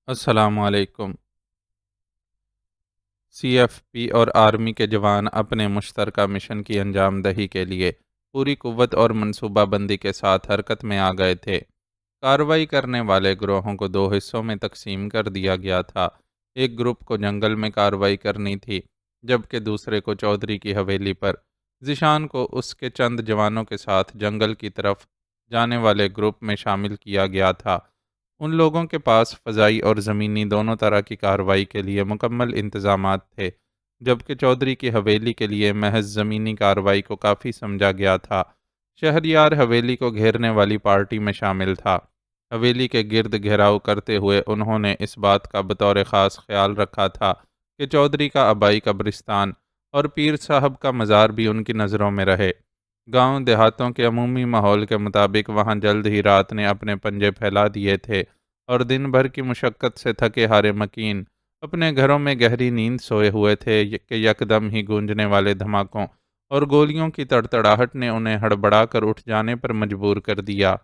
السلام علیکم۔ C F P اور آرمی کے جوان اپنے مشترکہ مشن کی انجام دہی کے لیے پوری قوت اور منصوبہ بندی کے ساتھ حرکت میں آ گئے تھے۔ کارروائی کرنے والے گروہوں کو دو حصوں میں تقسیم کر دیا گیا تھا۔ ایک گروپ کو جنگل میں کارروائی کرنی تھی، جبکہ دوسرے کو چودھری کی حویلی پر۔ ذیشان کو اس کے چند جوانوں کے ساتھ جنگل کی طرف جانے والے گروپ میں شامل کیا گیا تھا۔ ان لوگوں کے پاس فضائی اور زمینی دونوں طرح کی کارروائی کے لیے مکمل انتظامات تھے، جبکہ چودھری کی حویلی کے لیے محض زمینی کارروائی کو کافی سمجھا گیا تھا۔ شہریار حویلی کو گھیرنے والی پارٹی میں شامل تھا۔ حویلی کے گرد گھیراؤ کرتے ہوئے انہوں نے اس بات کا بطور خاص خیال رکھا تھا کہ چودھری کا آبائی قبرستان اور پیر صاحب کا مزار بھی ان کی نظروں میں رہے۔ گاؤں دیہاتوں کے عمومی ماحول کے مطابق وہاں جلد ہی رات نے اپنے پنجے پھیلا دیے تھے، اور دن بھر کی مشقت سے تھکے ہارے مکین اپنے گھروں میں گہری نیند سوئے ہوئے تھے کہ یکدم ہی گونجنے والے دھماکوں اور گولیوں کی تڑتڑاہٹ نے انہیں ہڑبڑا کر اٹھ جانے پر مجبور کر دیا۔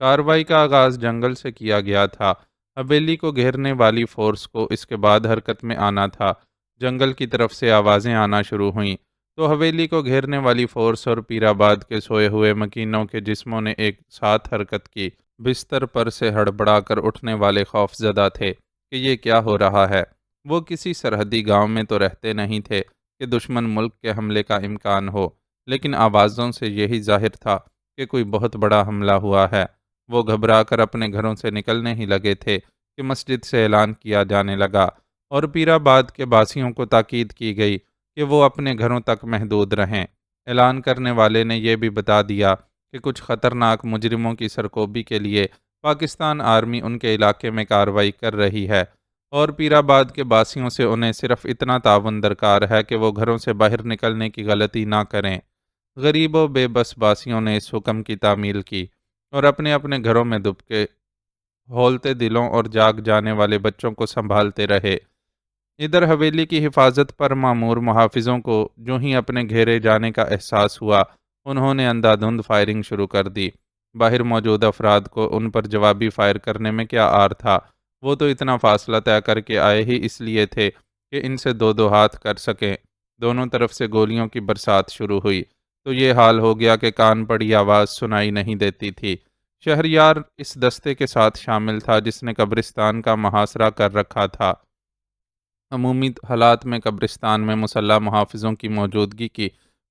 کارروائی کا آغاز جنگل سے کیا گیا تھا۔ حویلی کو گھیرنے والی فورس کو اس کے بعد حرکت میں آنا تھا۔ جنگل کی طرف سے آوازیں آنا شروع ہوئیں تو حویلی کو گھیرنے والی فورس اور پیر آباد کے سوئے ہوئے مکینوں کے جسموں نے ایک ساتھ حرکت کی۔ بستر پر سے ہڑبڑا کر اٹھنے والے خوف زدہ تھے کہ یہ کیا ہو رہا ہے۔ وہ کسی سرحدی گاؤں میں تو رہتے نہیں تھے کہ دشمن ملک کے حملے کا امکان ہو، لیکن آوازوں سے یہی ظاہر تھا کہ کوئی بہت بڑا حملہ ہوا ہے۔ وہ گھبرا کر اپنے گھروں سے نکلنے ہی لگے تھے کہ مسجد سے اعلان کیا جانے لگا اور پیر آباد کے باسیوں کو تاکید کی گئی کہ وہ اپنے گھروں تک محدود رہیں۔ اعلان کرنے والے نے یہ بھی بتا دیا کہ کچھ خطرناک مجرموں کی سرکوبی کے لیے پاکستان آرمی ان کے علاقے میں کارروائی کر رہی ہے، اور پیر آباد کے باسیوں سے انہیں صرف اتنا تعاون درکار ہے کہ وہ گھروں سے باہر نکلنے کی غلطی نہ کریں۔ غریب و بے بس باسیوں نے اس حکم کی تعمیل کی اور اپنے اپنے گھروں میں دبکے ہولتے دلوں اور جاگ جانے والے بچوں کو سنبھالتے رہے۔ ادھر حویلی کی حفاظت پر مامور محافظوں کو جو ہی اپنے گھیرے جانے کا احساس ہوا، انہوں نے اندھا دھند فائرنگ شروع کر دی۔ باہر موجود افراد کو ان پر جوابی فائر کرنے میں کیا آر تھا؟ وہ تو اتنا فاصلہ طے کر کے آئے ہی اس لیے تھے کہ ان سے دو دو ہاتھ کر سکیں۔ دونوں طرف سے گولیوں کی برسات شروع ہوئی تو یہ حال ہو گیا کہ کان پڑی آواز سنائی نہیں دیتی تھی۔ شہریار اس دستے کے ساتھ شامل تھا جس نے قبرستان کا محاصرہ کر رکھا تھا۔ عمومی حالات میں قبرستان میں مسلح محافظوں کی موجودگی کی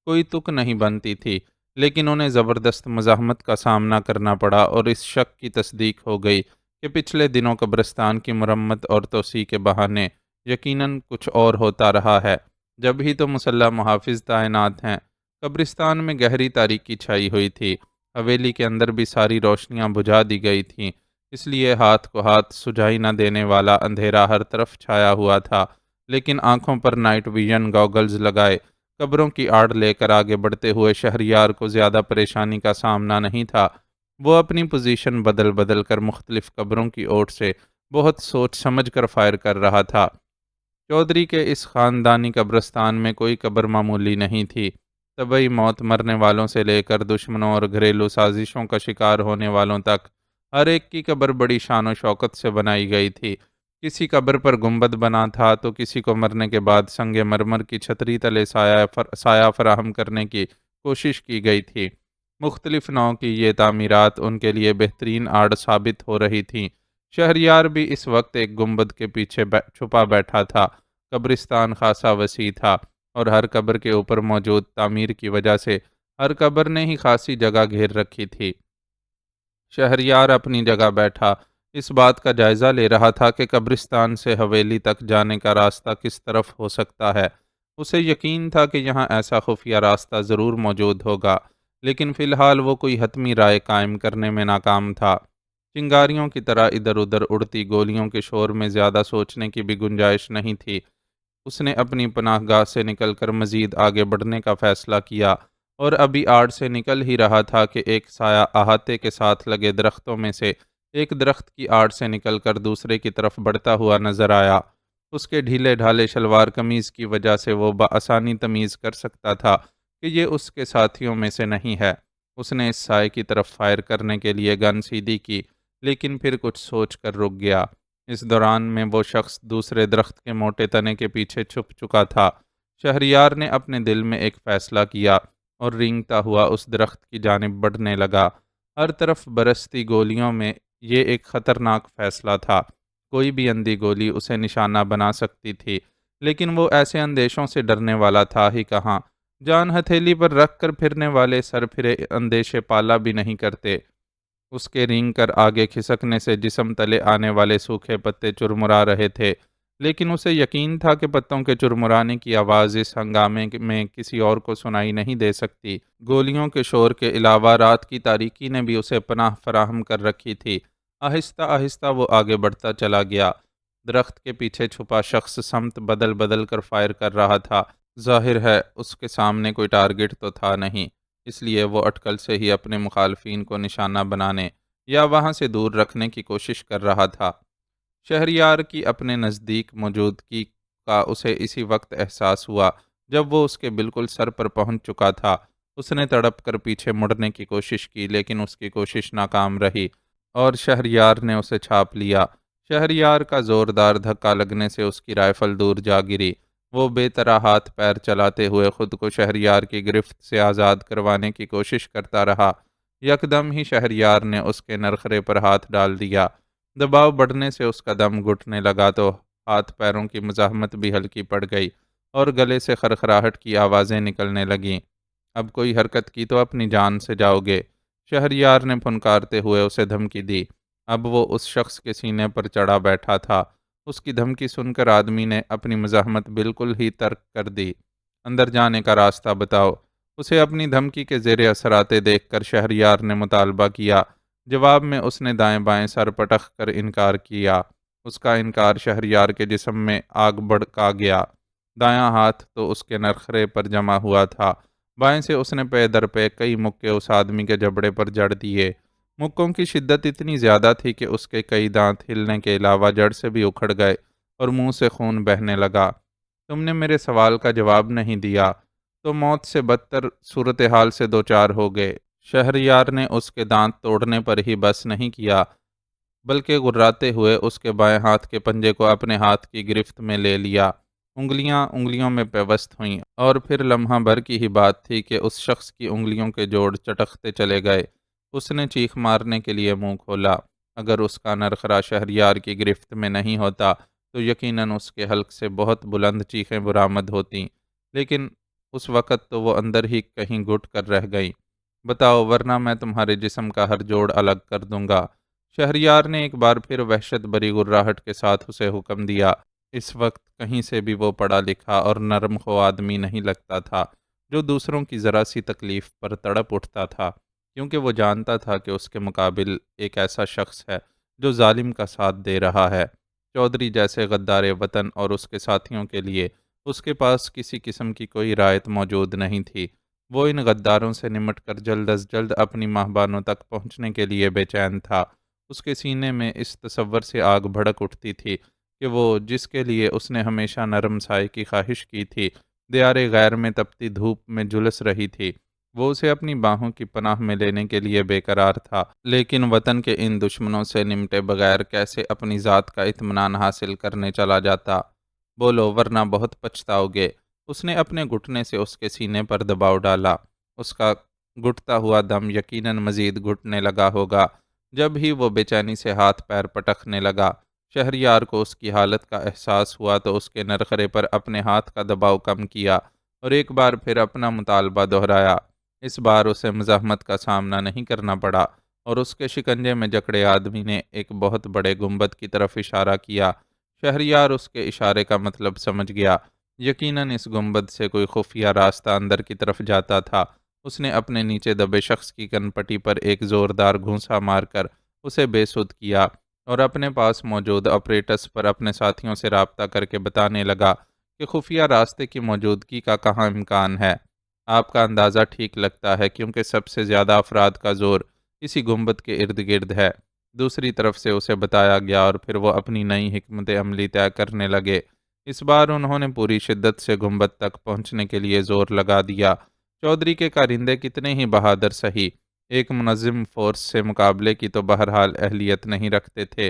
کوئی تک نہیں بنتی تھی، لیکن انہیں زبردست مزاحمت کا سامنا کرنا پڑا اور اس شک کی تصدیق ہو گئی کہ پچھلے دنوں قبرستان کی مرمت اور توسیع کے بہانے یقیناً کچھ اور ہوتا رہا ہے۔ جب ہی تو مسلح محافظ تعینات ہیں۔ قبرستان میں گہری تاریکی چھائی ہوئی تھی۔ حویلی کے اندر بھی ساری روشنیاں بجھا دی گئی تھیں، اس لیے ہاتھ کو ہاتھ سجائی نہ دینے والا اندھیرا ہر طرف چھایا ہوا تھا، لیکن آنکھوں پر نائٹ ویژن گاگلز لگائے قبروں کی آڑ لے کر آگے بڑھتے ہوئے شہریار کو زیادہ پریشانی کا سامنا نہیں تھا۔ وہ اپنی پوزیشن بدل بدل کر مختلف قبروں کی اوٹ سے بہت سوچ سمجھ کر فائر کر رہا تھا۔ چودھری کے اس خاندانی قبرستان میں کوئی قبر معمولی نہیں تھی۔ طبعی موت مرنے والوں سے لے کر دشمنوں اور گھریلو سازشوں کا شکار ہونے والوں تک ہر ایک کی قبر بڑی شان و شوکت سے بنائی گئی تھی۔ کسی قبر پر گنبد بنا تھا تو کسی کو مرنے کے بعد سنگ مرمر کی چھتری تلے سایہ فراہم کرنے کی کوشش کی گئی تھی۔ مختلف نوع کی یہ تعمیرات ان کے لیے بہترین آڑ ثابت ہو رہی تھیں۔ شہریار بھی اس وقت ایک گنبد کے پیچھے چھپا بیٹھا تھا۔ قبرستان خاصا وسیع تھا اور ہر قبر کے اوپر موجود تعمیر کی وجہ سے ہر قبر نے ہی خاصی جگہ گھیر رکھی تھی۔ شہریار اپنی جگہ بیٹھا اس بات کا جائزہ لے رہا تھا کہ قبرستان سے حویلی تک جانے کا راستہ کس طرف ہو سکتا ہے۔ اسے یقین تھا کہ یہاں ایسا خفیہ راستہ ضرور موجود ہوگا، لیکن فی الحال وہ کوئی حتمی رائے قائم کرنے میں ناکام تھا۔ چنگاریوں کی طرح ادھر ادھر اڑتی گولیوں کے شور میں زیادہ سوچنے کی بھی گنجائش نہیں تھی۔ اس نے اپنی پناہ گاہ سے نکل کر مزید آگے بڑھنے کا فیصلہ کیا، اور ابھی آڑ سے نکل ہی رہا تھا کہ ایک سایہ احاطے کے ساتھ لگے درختوں میں سے ایک درخت کی آڑ سے نکل کر دوسرے کی طرف بڑھتا ہوا نظر آیا۔ اس کے ڈھیلے ڈھالے شلوار قمیض کی وجہ سے وہ بآسانی تمیز کر سکتا تھا کہ یہ اس کے ساتھیوں میں سے نہیں ہے۔ اس نے اس سائے کی طرف فائر کرنے کے لیے گن سیدھی کی، لیکن پھر کچھ سوچ کر رک گیا۔ اس دوران میں وہ شخص دوسرے درخت کے موٹے تنے کے پیچھے چھپ چکا تھا۔ شہریار نے اپنے دل میں ایک فیصلہ کیا اور رینگتا ہوا اس درخت کی جانب بڑھنے لگا۔ ہر طرف برستی گولیوں میں یہ ایک خطرناک فیصلہ تھا۔ کوئی بھی اندھی گولی اسے نشانہ بنا سکتی تھی، لیکن وہ ایسے اندیشوں سے ڈرنے والا تھا ہی کہاں۔ جان ہتھیلی پر رکھ کر پھرنے والے سر پھرے اندیشے پالا بھی نہیں کرتے۔ اس کے رینگ کر آگے کھسکنے سے جسم تلے آنے والے سوکھے پتے چرمرا رہے تھے، لیکن اسے یقین تھا کہ پتوں کے چرمرانے کی آواز اس ہنگامے میں کسی اور کو سنائی نہیں دے سکتی۔ گولیوں کے شور کے علاوہ رات کی تاریکی نے بھی اسے پناہ فراہم کر رکھی تھی۔ آہستہ آہستہ وہ آگے بڑھتا چلا گیا۔ درخت کے پیچھے چھپا شخص سمت بدل بدل کر فائر کر رہا تھا۔ ظاہر ہے اس کے سامنے کوئی ٹارگٹ تو تھا نہیں، اس لیے وہ اٹکل سے ہی اپنے مخالفین کو نشانہ بنانے یا وہاں سے دور رکھنے کی کوشش کر رہا تھا۔ شہریار کی اپنے نزدیک موجودگی کا اسے اسی وقت احساس ہوا جب وہ اس کے بالکل سر پر پہنچ چکا تھا۔ اس نے تڑپ کر پیچھے مڑنے کی کوشش کی، لیکن اس کی کوشش ناکام رہی اور شہریار نے اسے چھاپ لیا۔ شہریار کا زوردار دھکا لگنے سے اس کی رائفل دور جا گری۔ وہ بے طرح ہاتھ پیر چلاتے ہوئے خود کو شہریار کی گرفت سے آزاد کروانے کی کوشش کرتا رہا۔ یکدم ہی شہریار نے اس کے نرخرے پر ہاتھ ڈال دیا۔ دباؤ بڑھنے سے اس کا دم گھٹنے لگا تو ہاتھ پیروں کی مزاحمت بھی ہلکی پڑ گئی اور گلے سے خرخراہٹ کی آوازیں نکلنے لگیں۔ اب کوئی حرکت کی تو اپنی جان سے جاؤ گے، شہریار نے پھنکارتے ہوئے اسے دھمکی دی۔ اب وہ اس شخص کے سینے پر چڑھا بیٹھا تھا۔ اس کی دھمکی سن کر آدمی نے اپنی مزاحمت بالکل ہی ترک کر دی۔ اندر جانے کا راستہ بتاؤ، اسے اپنی دھمکی کے زیر اثر آتے دیکھ کر شہریار نے مطالبہ کیا۔ جواب میں اس نے دائیں بائیں سر پٹخ کر انکار کیا۔ اس کا انکار شہریار کے جسم میں آگ بھڑکا گیا۔ دایاں ہاتھ تو اس کے نرخرے پر جمع ہوا تھا، بائیں سے اس نے پے در پے کئی مکے اس آدمی کے جبڑے پر جڑ دیے۔ مکوں کی شدت اتنی زیادہ تھی کہ اس کے کئی دانت ہلنے کے علاوہ جڑ سے بھی اکھڑ گئے اور منہ سے خون بہنے لگا۔ تم نے میرے سوال کا جواب نہیں دیا تو موت سے بدتر صورتحال سے دوچار ہو گئے۔ شہریار نے اس کے دانت توڑنے پر ہی بس نہیں کیا، بلکہ غراتے ہوئے اس کے بائیں ہاتھ کے پنجے کو اپنے ہاتھ کی گرفت میں لے لیا۔ انگلیاں انگلیوں میں پیوست ہوئیں اور پھر لمحہ بھر کی ہی بات تھی کہ اس شخص کی انگلیوں کے جوڑ چٹکتے چلے گئے۔ اس نے چیخ مارنے کے لیے منہ کھولا۔ اگر اس کا نرخرا شہریار کی گرفت میں نہیں ہوتا تو یقیناً اس کے حلق سے بہت بلند چیخیں برآمد ہوتیں، لیکن اس وقت تو وہ اندر ہی کہیں گھٹ کر رہ گئیں۔ بتاؤ، ورنہ میں تمہارے جسم کا ہر جوڑ الگ کر دوں گا۔ شہریار نے ایک بار پھر وحشت بری غراہٹ کے ساتھ اسے حکم دیا۔ اس وقت کہیں سے بھی وہ پڑھا لکھا اور نرم خو آدمی نہیں لگتا تھا جو دوسروں کی ذرا سی تکلیف پر تڑپ اٹھتا تھا، کیونکہ وہ جانتا تھا کہ اس کے مقابل ایک ایسا شخص ہے جو ظالم کا ساتھ دے رہا ہے۔ چودھری جیسے غدار وطن اور اس کے ساتھیوں کے لیے اس کے پاس کسی قسم کی کوئی رعایت موجود نہیں تھی۔ وہ ان غداروں سے نمٹ کر جلد از جلد اپنی ماہبانوں تک پہنچنے کے لیے بے چین تھا۔ اس کے سینے میں اس تصور سے آگ بھڑک اٹھتی تھی کہ وہ جس کے لیے اس نے ہمیشہ نرم سائے کی خواہش کی تھی، دیار غیر میں تپتی دھوپ میں جھلس رہی تھی۔ وہ اسے اپنی باہوں کی پناہ میں لینے کے لیے بے قرار تھا، لیکن وطن کے ان دشمنوں سے نمٹے بغیر کیسے اپنی ذات کا اطمینان حاصل کرنے چلا جاتا؟ بولو، ورنہ بہت پچھتاؤ گے۔ اس نے اپنے گھٹنے سے اس کے سینے پر دباؤ ڈالا۔ اس کا گھٹتا ہوا دم یقیناً مزید گھٹنے لگا ہوگا۔ جب ہی وہ بے چینی سے ہاتھ پیر پٹکنے لگا، شہریار کو اس کی حالت کا احساس ہوا تو اس کے نرخرے پر اپنے ہاتھ کا دباؤ کم کیا اور ایک بار پھر اپنا مطالبہ دہرایا۔ اس بار اسے مزاحمت کا سامنا نہیں کرنا پڑا اور اس کے شکنجے میں جکڑے آدمی نے ایک بہت بڑے گنبد کی طرف اشارہ کیا۔ شہریار اس کے اشارے کا مطلب سمجھ گیا۔ یقیناً اس گنبد سے کوئی خفیہ راستہ اندر کی طرف جاتا تھا۔ اس نے اپنے نیچے دبے شخص کی کن پٹی پر ایک زوردار گھونسا مار کر اسے بے سدھ کیا اور اپنے پاس موجود آپریٹس پر اپنے ساتھیوں سے رابطہ کر کے بتانے لگا کہ خفیہ راستے کی موجودگی کا کہاں امکان ہے۔ آپ کا اندازہ ٹھیک لگتا ہے، کیونکہ سب سے زیادہ افراد کا زور اسی گنبد کے ارد گرد ہے۔ دوسری طرف سے اسے بتایا گیا اور پھر وہ اپنی نئی حکمت عملی طے کرنے لگے۔ اس بار انہوں نے پوری شدت سے گنبد تک پہنچنے کے لیے زور لگا دیا۔ چودھری کے کارندے کتنے ہی بہادر سہی، ایک منظم فورس سے مقابلے کی تو بہرحال اہلیت نہیں رکھتے تھے،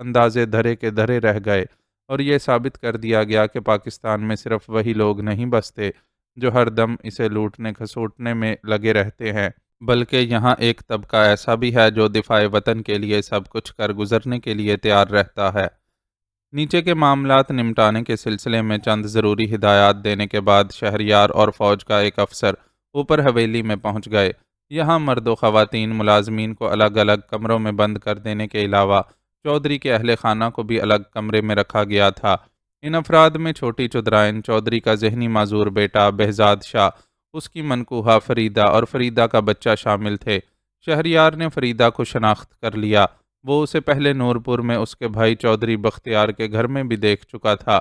اندازے دھرے کے دھرے رہ گئے، اور یہ ثابت کر دیا گیا کہ پاکستان میں صرف وہی لوگ نہیں بستے جو ہر دم اسے لوٹنے کھسوٹنے میں لگے رہتے ہیں، بلکہ یہاں ایک طبقہ ایسا بھی ہے جو دفاع وطن کے لیے سب کچھ کر گزرنے کے لیے تیار رہتا ہے۔ نیچے کے معاملات نمٹانے کے سلسلے میں چند ضروری ہدایات دینے کے بعد شہریار اور فوج کا ایک افسر اوپر حویلی میں پہنچ گئے۔ یہاں مرد و خواتین ملازمین کو الگ الگ کمروں میں بند کر دینے کے علاوہ چودھری کے اہل خانہ کو بھی الگ کمرے میں رکھا گیا تھا۔ ان افراد میں چھوٹی چودھرائن چودھری کا ذہنی معذور بیٹا بہزاد شاہ، اس کی منکوہہ فریدہ اور فریدہ کا بچہ شامل تھے۔ شہریار نے فریدہ کو شناخت کر لیا۔ وہ اسے پہلے نورپور میں اس کے بھائی چودھری بختیار کے گھر میں بھی دیکھ چکا تھا۔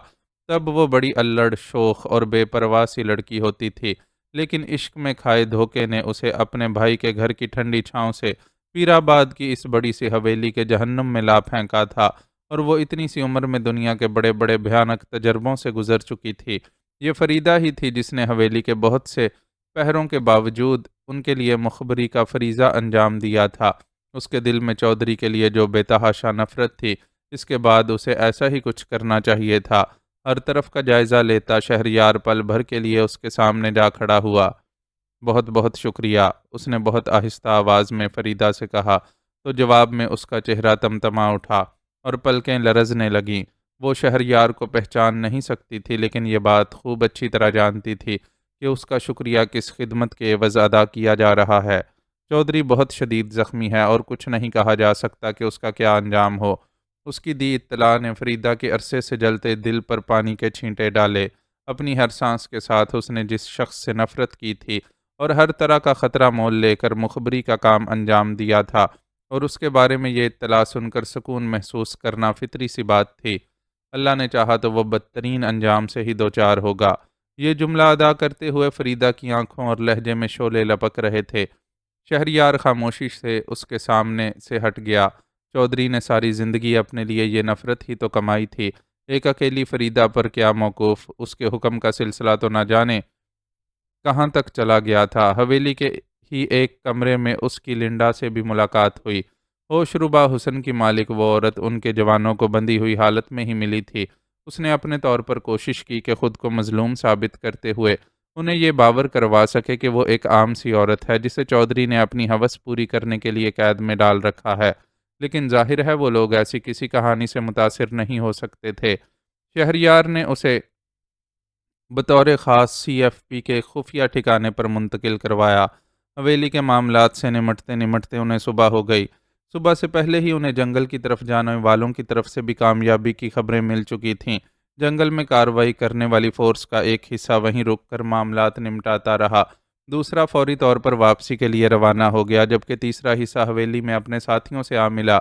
تب وہ بڑی الڑ شوخ اور بے پرواہ سی لڑکی ہوتی تھی، لیکن عشق میں کھائے دھوکے نے اسے اپنے بھائی کے گھر کی ٹھنڈی چھاؤں سے پیرآباد کی اس بڑی سی حویلی کے جہنم میں لا پھینکا تھا، اور وہ اتنی سی عمر میں دنیا کے بڑے بڑے بھیانک تجربوں سے گزر چکی تھی۔ یہ فریدہ ہی تھی جس نے حویلی کے بہت سے پہروں کے باوجود ان کے لیے مخبری کا فریضہ انجام دیا تھا۔ اس کے دل میں چودھری کے لیے جو بے تحاشا نفرت تھی، اس کے بعد اسے ایسا ہی کچھ کرنا چاہیے تھا۔ ہر طرف کا جائزہ لیتا شہریار پل بھر کے لیے اس کے سامنے جا کھڑا ہوا۔ بہت بہت شکریہ، اس نے بہت آہستہ آواز میں فریدہ سے کہا، تو جواب میں اس کا چہرہ تمتما اٹھا اور پلکیں لرزنے لگیں۔ وہ شہریار کو پہچان نہیں سکتی تھی، لیکن یہ بات خوب اچھی طرح جانتی تھی کہ اس کا شکریہ کس خدمت کے عوض ادا کیا جا رہا ہے۔ چودھری بہت شدید زخمی ہے اور کچھ نہیں کہا جا سکتا کہ اس کا کیا انجام ہو۔ اس کی دی اطلاع نے فریدہ کے عرصے سے جلتے دل پر پانی کے چھینٹے ڈالے۔ اپنی ہر سانس کے ساتھ اس نے جس شخص سے نفرت کی تھی اور ہر طرح کا خطرہ مول لے کر مخبری کا کام انجام دیا تھا، اور اس کے بارے میں یہ اطلاع سن کر سکون محسوس کرنا فطری سی بات تھی۔ اللہ نے چاہا تو وہ بدترین انجام سے ہی دوچار ہوگا۔ یہ جملہ ادا کرتے ہوئے فریدہ کی آنکھوں اور لہجے میں شعلے لپک رہے تھے۔ شہریار خاموشی سے اس کے سامنے سے ہٹ گیا۔ چودھری نے ساری زندگی اپنے لیے یہ نفرت ہی تو کمائی تھی، ایک اکیلی فریدہ پر کیا موقوف، اس کے حکم کا سلسلہ تو نہ جانے کہاں تک چلا گیا تھا۔ حویلی کے ہی ایک کمرے میں اس کی لنڈا سے بھی ملاقات ہوئی۔ ہوش ربا حسن کی مالک وہ عورت ان کے جوانوں کو بندھی ہوئی حالت میں ہی ملی تھی۔ اس نے اپنے طور پر کوشش کی کہ خود کو مظلوم ثابت کرتے ہوئے انہیں یہ باور کروا سکے کہ وہ ایک عام سی عورت ہے جسے چودھری نے اپنی ہوس پوری کرنے کے لیے قید میں ڈال رکھا ہے، لیکن ظاہر ہے وہ لوگ ایسی کسی کہانی سے متاثر نہیں ہو سکتے تھے۔ شہریار نے اسے بطور خاص سی ایف پی کے خفیہ ٹھکانے پر منتقل کروایا۔ حویلی کے معاملات سے نمٹتے نمٹتے انہیں صبح ہو گئی۔ صبح سے پہلے ہی انہیں جنگل کی طرف جانے والوں کی طرف سے بھی کامیابی کی خبریں مل چکی تھیں۔ جنگل میں کارروائی کرنے والی فورس کا ایک حصہ وہیں رک کر معاملات نمٹاتا رہا، دوسرا فوری طور پر واپسی کے لیے روانہ ہو گیا، جبکہ تیسرا حصہ حویلی میں اپنے ساتھیوں سے آ ملا۔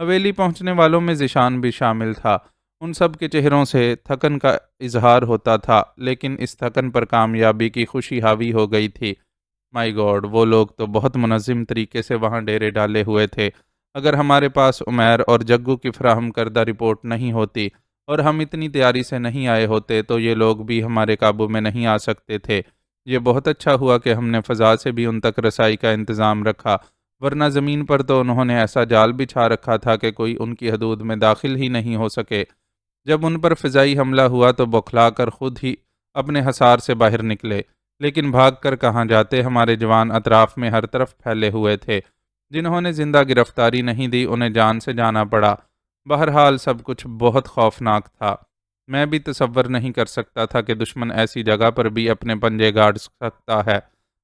حویلی پہنچنے والوں میں ذیشان بھی شامل تھا۔ ان سب کے چہروں سے تھکن کا اظہار ہوتا تھا، لیکن اس تھکن پر کامیابی کی خوشی حاوی ہو گئی تھی۔ مائی گاڈ، وہ لوگ تو بہت منظم طریقے سے وہاں ڈیرے ڈالے ہوئے تھے۔ اگر ہمارے پاس عمیر اور جگو کی فراہم کردہ رپورٹ نہیں ہوتی اور ہم اتنی تیاری سے نہیں آئے ہوتے تو یہ لوگ بھی ہمارے قابو میں نہیں آ سکتے تھے۔ یہ بہت اچھا ہوا کہ ہم نے فضا سے بھی ان تک رسائی کا انتظام رکھا، ورنہ زمین پر تو انہوں نے ایسا جال بچھا رکھا تھا کہ کوئی ان کی حدود میں داخل ہی نہیں ہو سکے۔ جب ان پر فضائی حملہ ہوا تو بوکھلا کر خود ہی اپنے حصار سے باہر نکلے، لیکن بھاگ کر کہاں جاتے، ہمارے جوان اطراف میں ہر طرف پھیلے ہوئے تھے۔ جنہوں نے زندہ گرفتاری نہیں دی انہیں جان سے جانا پڑا۔ بہرحال سب کچھ بہت خوفناک تھا۔ میں بھی تصور نہیں کر سکتا تھا کہ دشمن ایسی جگہ پر بھی اپنے پنجے گاڑ سکتا ہے۔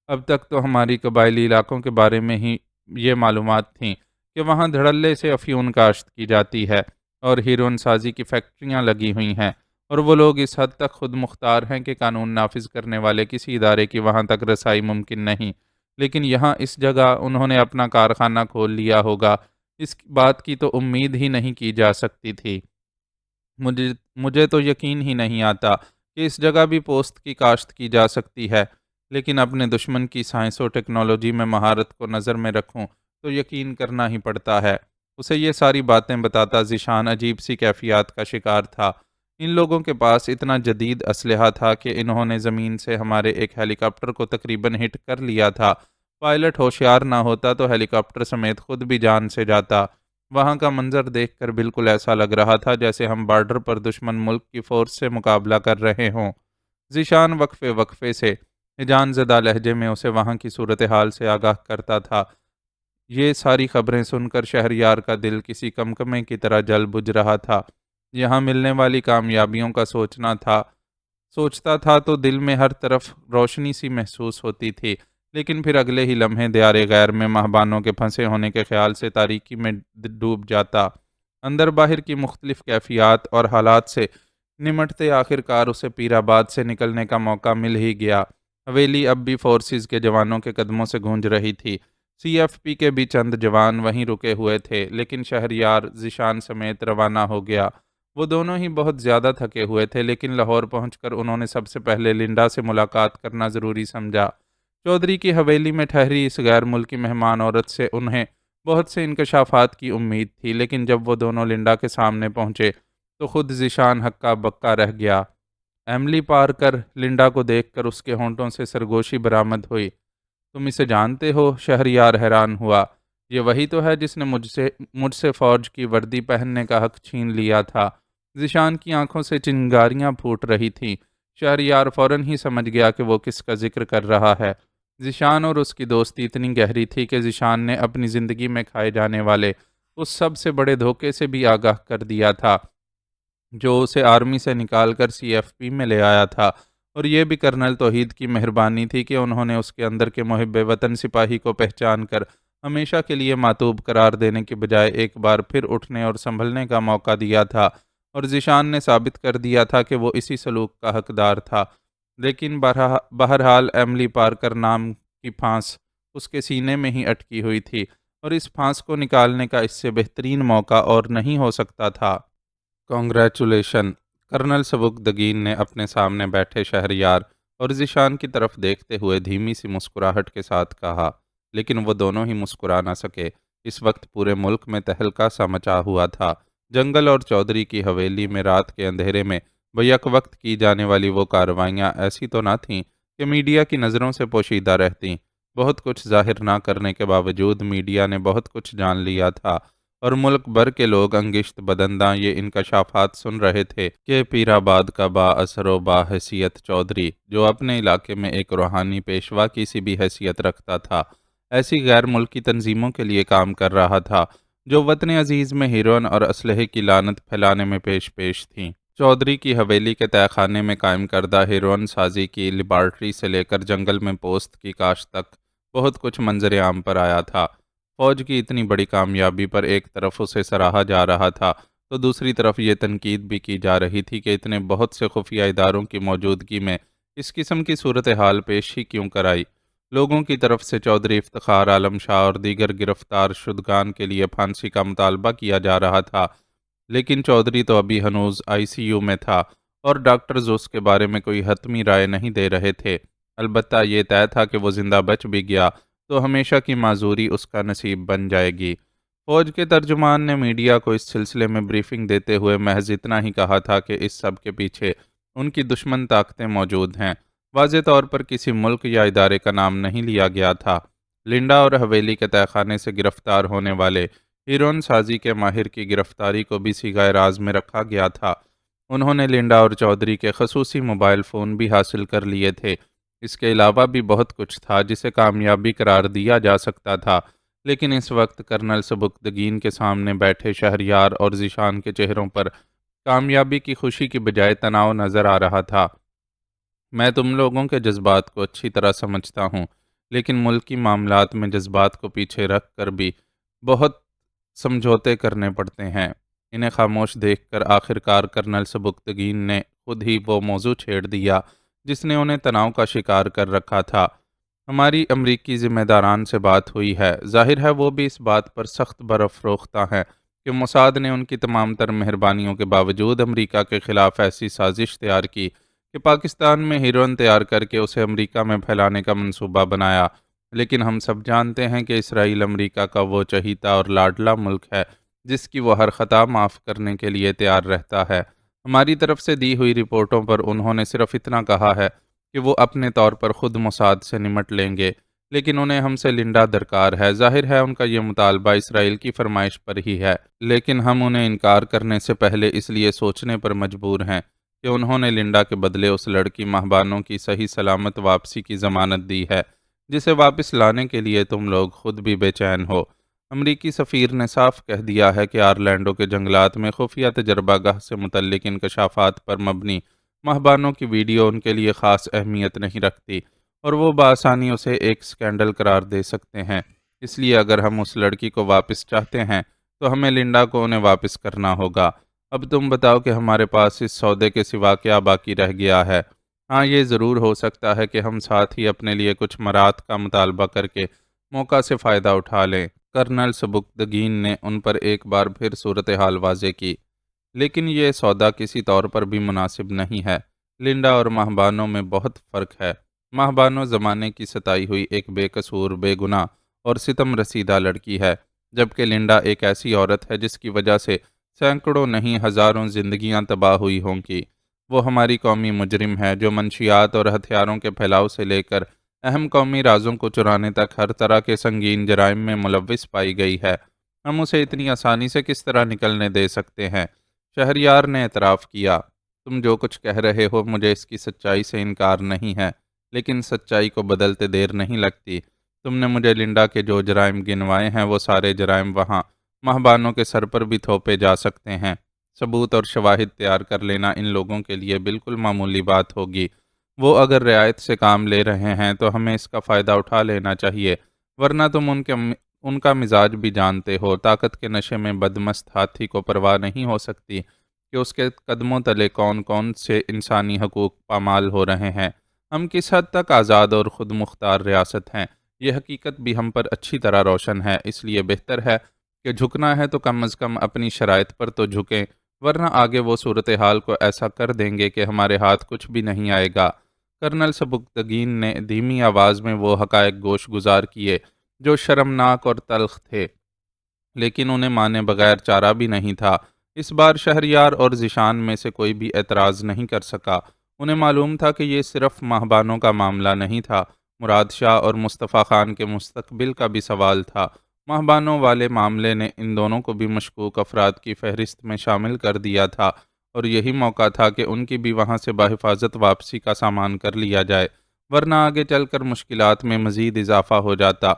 اب تک تو ہماری قبائلی علاقوں کے بارے میں ہی یہ معلومات تھیں کہ وہاں دھڑلے سے افیون کاشت کی جاتی ہے اور ہیروئن سازی کی فیکٹریاں لگی ہوئی ہیں، اور وہ لوگ اس حد تک خود مختار ہیں کہ قانون نافذ کرنے والے کسی ادارے کی وہاں تک رسائی ممکن نہیں، لیکن یہاں اس جگہ انہوں نے اپنا کارخانہ کھول لیا ہوگا، اس بات کی تو امید ہی نہیں کی جا سکتی تھی۔ مجھے تو یقین ہی نہیں آتا کہ اس جگہ بھی پوست کی کاشت کی جا سکتی ہے، لیکن اپنے دشمن کی سائنس و ٹیکنالوجی میں مہارت کو نظر میں رکھوں تو یقین کرنا ہی پڑتا ہے۔ اسے یہ ساری باتیں بتاتا ذیشان عجیب سی کیفیات کا شکار تھا۔ ان لوگوں کے پاس اتنا جدید اسلحہ تھا کہ انہوں نے زمین سے ہمارے ایک ہیلی کاپٹر کو تقریباً ہٹ کر لیا تھا۔ پائلٹ ہوشیار نہ ہوتا تو ہیلی کاپٹر سمیت خود بھی جان سے جاتا۔ وہاں کا منظر دیکھ کر بالکل ایسا لگ رہا تھا جیسے ہم بارڈر پر دشمن ملک کی فورس سے مقابلہ کر رہے ہوں۔ ذیشان وقفے وقفے سے ہیجان زدہ لہجے میں اسے وہاں کی صورتحال سے آگاہ کرتا تھا۔ یہ ساری خبریں سن کر شہریار کا دل کسی کمکمے کی طرح جل بجھ رہا تھا۔ یہاں ملنے والی کامیابیوں کا سوچتا تھا تو دل میں ہر طرف روشنی سی محسوس ہوتی تھی، لیکن پھر اگلے ہی لمحے دیار غیر میں مہبانوں کے پھنسے ہونے کے خیال سے تاریکی میں ڈوب جاتا۔ اندر باہر کی مختلف کیفیات اور حالات سے نمٹتے آخر کار اسے پیر آباد سے نکلنے کا موقع مل ہی گیا۔ حویلی اب بھی فورسز کے جوانوں کے قدموں سے گونج رہی تھی۔ سی ایف پی کے بھی چند جوان وہیں رکے ہوئے تھے، لیکن شہریار ذیشان سمیت روانہ ہو گیا۔ وہ دونوں ہی بہت زیادہ تھکے ہوئے تھے، لیکن لاہور پہنچ کر انہوں نے سب سے پہلے لنڈا سے ملاقات کرنا ضروری سمجھا۔ چودھری کی حویلی میں ٹھہری اس غیر ملکی مہمان عورت سے انہیں بہت سے انکشافات کی امید تھی، لیکن جب وہ دونوں لنڈا کے سامنے پہنچے تو خود ذیشان ہکا بکا رہ گیا۔ ایملی پارکر لنڈا کو دیکھ کر اس کے ہونٹوں سے سرگوشی برآمد ہوئی۔ تم اسے جانتے ہو؟ شہریار حیران ہوا۔ یہ وہی تو ہے جس نے مجھ سے فوج کی وردی پہننے کا حق چھین لیا تھا۔ ذیشان کی آنکھوں سے چنگاریاں پھوٹ رہی تھیں۔ شہریار فوراً ہی سمجھ گیا کہ وہ کس کا ذکر کر رہا ہے۔ ذیشان اور اس کی دوستی اتنی گہری تھی کہ ذیشان نے اپنی زندگی میں کھائے جانے والے اس سب سے بڑے دھوکے سے بھی آگاہ کر دیا تھا جو اسے آرمی سے نکال کر سی ایف پی میں لے آیا تھا، اور یہ بھی کرنل توحید کی مہربانی تھی کہ انہوں نے اس کے اندر کے محب وطن سپاہی کو پہچان کر ہمیشہ کے لیے معطوب قرار دینے کے بجائے ایک بار پھر اٹھنے اور سنبھلنے کا موقع دیا تھا، اور ذیشان نے ثابت کر دیا تھا کہ وہ اسی سلوک کا حقدار تھا۔ لیکن بہرحال ایملی پارکر نام کی پھانس اس کے سینے میں ہی اٹکی ہوئی تھی، اور اس پھانس کو نکالنے کا اس سے بہترین موقع اور نہیں ہو سکتا تھا۔ کانگریچولیشن، کرنل سبکدگین نے اپنے سامنے بیٹھے شہریار اور ذیشان کی طرف دیکھتے ہوئے دھیمی سی مسکراہٹ کے ساتھ کہا، لیکن وہ دونوں ہی مسکرا نہ سکے۔ اس وقت پورے ملک میں تہلکہ سا مچا ہوا تھا۔ جنگل اور چودھری کی حویلی میں رات کے اندھیرے میں بیک وقت کی جانے والی وہ کارروائیاں ایسی تو نہ تھیں کہ میڈیا کی نظروں سے پوشیدہ رہتیں۔ بہت کچھ ظاہر نہ کرنے کے باوجود میڈیا نے بہت کچھ جان لیا تھا، اور ملک بھر کے لوگ انگشت بدنداں یہ انکشافات سن رہے تھے کہ پیر آباد کا با اثر و با حیثیت چودھری، جو اپنے علاقے میں ایک روحانی پیشوا کی سی بھی حیثیت رکھتا تھا، ایسی غیر ملکی تنظیموں کے لیے کام کر رہا تھا جو وطن عزیز میں ہیروئن اور اسلحے کی لعنت پھیلانے میں پیش تھیں۔ چودھری کی حویلی کے تہہ خانے میں قائم کردہ ہیروئن سازی کی لیبارٹری سے لے کر جنگل میں پوست کی کاشت تک بہت کچھ منظر عام پر آیا تھا۔ فوج کی اتنی بڑی کامیابی پر ایک طرف اسے سراہا جا رہا تھا تو دوسری طرف یہ تنقید بھی کی جا رہی تھی کہ اتنے بہت سے خفیہ اداروں کی موجودگی میں اس قسم کی صورتحال پیش ہی کیوں کرائی۔ لوگوں کی طرف سے چودھری افتخار عالم شاہ اور دیگر گرفتار شدگان کے لیے پھانسی کا مطالبہ کیا جا رہا تھا، لیکن چودھری تو ابھی ہنوز آئی سی یو میں تھا اور ڈاکٹرز اس کے بارے میں کوئی حتمی رائے نہیں دے رہے تھے۔ البتہ یہ طے تھا کہ وہ زندہ بچ بھی گیا تو ہمیشہ کی معذوری اس کا نصیب بن جائے گی۔ فوج کے ترجمان نے میڈیا کو اس سلسلے میں بریفنگ دیتے ہوئے محض اتنا ہی کہا تھا کہ اس سب کے پیچھے ان کی دشمن طاقتیں موجود ہیں۔ واضح طور پر کسی ملک یا ادارے کا نام نہیں لیا گیا تھا۔ لنڈا اور حویلی کے تہہ خانے سے گرفتار ہونے والے ہیروئن سازی کے ماہر کی گرفتاری کو بھی صیغہ راز میں رکھا گیا تھا۔ انہوں نے لنڈا اور چودھری کے خصوصی موبائل فون بھی حاصل کر لیے تھے۔ اس کے علاوہ بھی بہت کچھ تھا جسے کامیابی قرار دیا جا سکتا تھا، لیکن اس وقت کرنل سبکدگین کے سامنے بیٹھے شہریار اور ذیشان کے چہروں پر کامیابی کی خوشی کی بجائے تناؤ نظر آ رہا تھا۔ میں تم لوگوں کے جذبات کو اچھی طرح سمجھتا ہوں، لیکن ملکی معاملات میں جذبات کو پیچھے رکھ کر بھی بہت سمجھوتے کرنے پڑتے ہیں۔ انہیں خاموش دیکھ کر آخر کار کرنل سبکدگین نے خود ہی وہ موضوع چھیڑ دیا جس نے انہیں تناؤ کا شکار کر رکھا تھا۔ ہماری امریکی ذمہ داران سے بات ہوئی ہے۔ ظاہر ہے وہ بھی اس بات پر سخت برافروختہ ہیں کہ موساد نے ان کی تمام تر مہربانیوں کے باوجود امریکہ کے خلاف ایسی سازش تیار کی کہ پاکستان میں ہیروئن تیار کر کے اسے امریکہ میں پھیلانے کا منصوبہ بنایا۔ لیکن ہم سب جانتے ہیں کہ اسرائیل امریکہ کا وہ چہیتا اور لاڈلا ملک ہے جس کی وہ ہر خطا معاف کرنے کے لیے تیار رہتا ہے۔ ہماری طرف سے دی ہوئی رپورٹوں پر انہوں نے صرف اتنا کہا ہے کہ وہ اپنے طور پر خود موساد سے نمٹ لیں گے۔ لیکن انہیں ہم سے لنڈا درکار ہے۔ ظاہر ہے ان کا یہ مطالبہ اسرائیل کی فرمائش پر ہی ہے، لیکن ہم انہیں انکار کرنے سے پہلے اس لیے سوچنے پر مجبور ہیں کہ انہوں نے لنڈا کے بدلے اس لڑکی ماہبانو کی صحیح سلامت واپسی کی ضمانت دی ہے، جسے واپس لانے کے لیے تم لوگ خود بھی بے چین ہو۔ امریکی سفیر نے صاف کہہ دیا ہے کہ آرلینڈو کے جنگلات میں خفیہ تجربہ گاہ سے متعلق انکشافات پر مبنی ماہبانوں کی ویڈیو ان کے لیے خاص اہمیت نہیں رکھتی، اور وہ بآسانی اسے ایک سکینڈل قرار دے سکتے ہیں۔ اس لیے اگر ہم اس لڑکی کو واپس چاہتے ہیں تو ہمیں لنڈا کو انہیں واپس کرنا ہوگا۔ اب تم بتاؤ کہ ہمارے پاس اس سودے کے سوا کیا باقی رہ گیا ہے؟ ہاں، یہ ضرور ہو سکتا ہے کہ ہم ساتھ ہی اپنے لیے کچھ مراعات کا مطالبہ کر کے موقع سے فائدہ اٹھا لیں۔ کرنل سبکتگین نے ان پر ایک بار پھر صورتحال واضح کی۔ لیکن یہ سودا کسی طور پر بھی مناسب نہیں ہے۔ لنڈا اور ماہبانو میں بہت فرق ہے۔ ماہبانو زمانے کی ستائی ہوئی ایک بے قصور، بے گناہ اور ستم رسیدہ لڑکی ہے، جبکہ لنڈا ایک ایسی عورت ہے جس کی وجہ سے سینکڑوں نہیں ہزاروں زندگیاں تباہ ہوئی ہوں گی۔ وہ ہماری قومی مجرم ہے جو منشیات اور ہتھیاروں کے پھیلاؤ سے لے کر اہم قومی رازوں کو چرانے تک ہر طرح کے سنگین جرائم میں ملوث پائی گئی ہے۔ ہم اسے اتنی آسانی سے کس طرح نکلنے دے سکتے ہیں؟ شہریار نے اعتراف کیا۔ تم جو کچھ کہہ رہے ہو مجھے اس کی سچائی سے انکار نہیں ہے، لیکن سچائی کو بدلتے دیر نہیں لگتی۔ تم نے مجھے لنڈا کے جو جرائم گنوائے ہیں وہ سارے جرائم وہاں ماہبانوں کے سر پر بھی تھوپے جا سکتے ہیں۔ ثبوت اور شواہد تیار کر لینا ان لوگوں کے لیے بالکل معمولی بات ہوگی۔ وہ اگر رعایت سے کام لے رہے ہیں تو ہمیں اس کا فائدہ اٹھا لینا چاہیے، ورنہ تم ان کا مزاج بھی جانتے ہو۔ طاقت کے نشے میں بدمست ہاتھی کو پرواہ نہیں ہو سکتی کہ اس کے قدموں تلے کون کون سے انسانی حقوق پامال ہو رہے ہیں۔ ہم کس حد تک آزاد اور خود مختار ریاست ہیں، یہ حقیقت بھی ہم پر اچھی طرح روشن ہے۔ اس لیے بہتر ہے کہ جھکنا ہے تو کم از کم اپنی شرائط پر تو جھکیں، ورنہ آگے وہ صورتحال کو ایسا کر دیں گے کہ ہمارے ہاتھ کچھ بھی نہیں آئے گا۔ کرنل سبکتگین نے دھیمی آواز میں وہ حقائق گوش گزار کیے جو شرمناک اور تلخ تھے، لیکن انہیں مانے بغیر چارہ بھی نہیں تھا۔ اس بار شہریار اور ذیشان میں سے کوئی بھی اعتراض نہیں کر سکا۔ انہیں معلوم تھا کہ یہ صرف ماہبانوں کا معاملہ نہیں تھا، مراد شاہ اور مصطفیٰ خان کے مستقبل کا بھی سوال تھا۔ ماہبانوں والے معاملے نے ان دونوں کو بھی مشکوک افراد کی فہرست میں شامل کر دیا تھا، اور یہی موقع تھا کہ ان کی بھی وہاں سے بحفاظت واپسی کا سامان کر لیا جائے، ورنہ آگے چل کر مشکلات میں مزید اضافہ ہو جاتا۔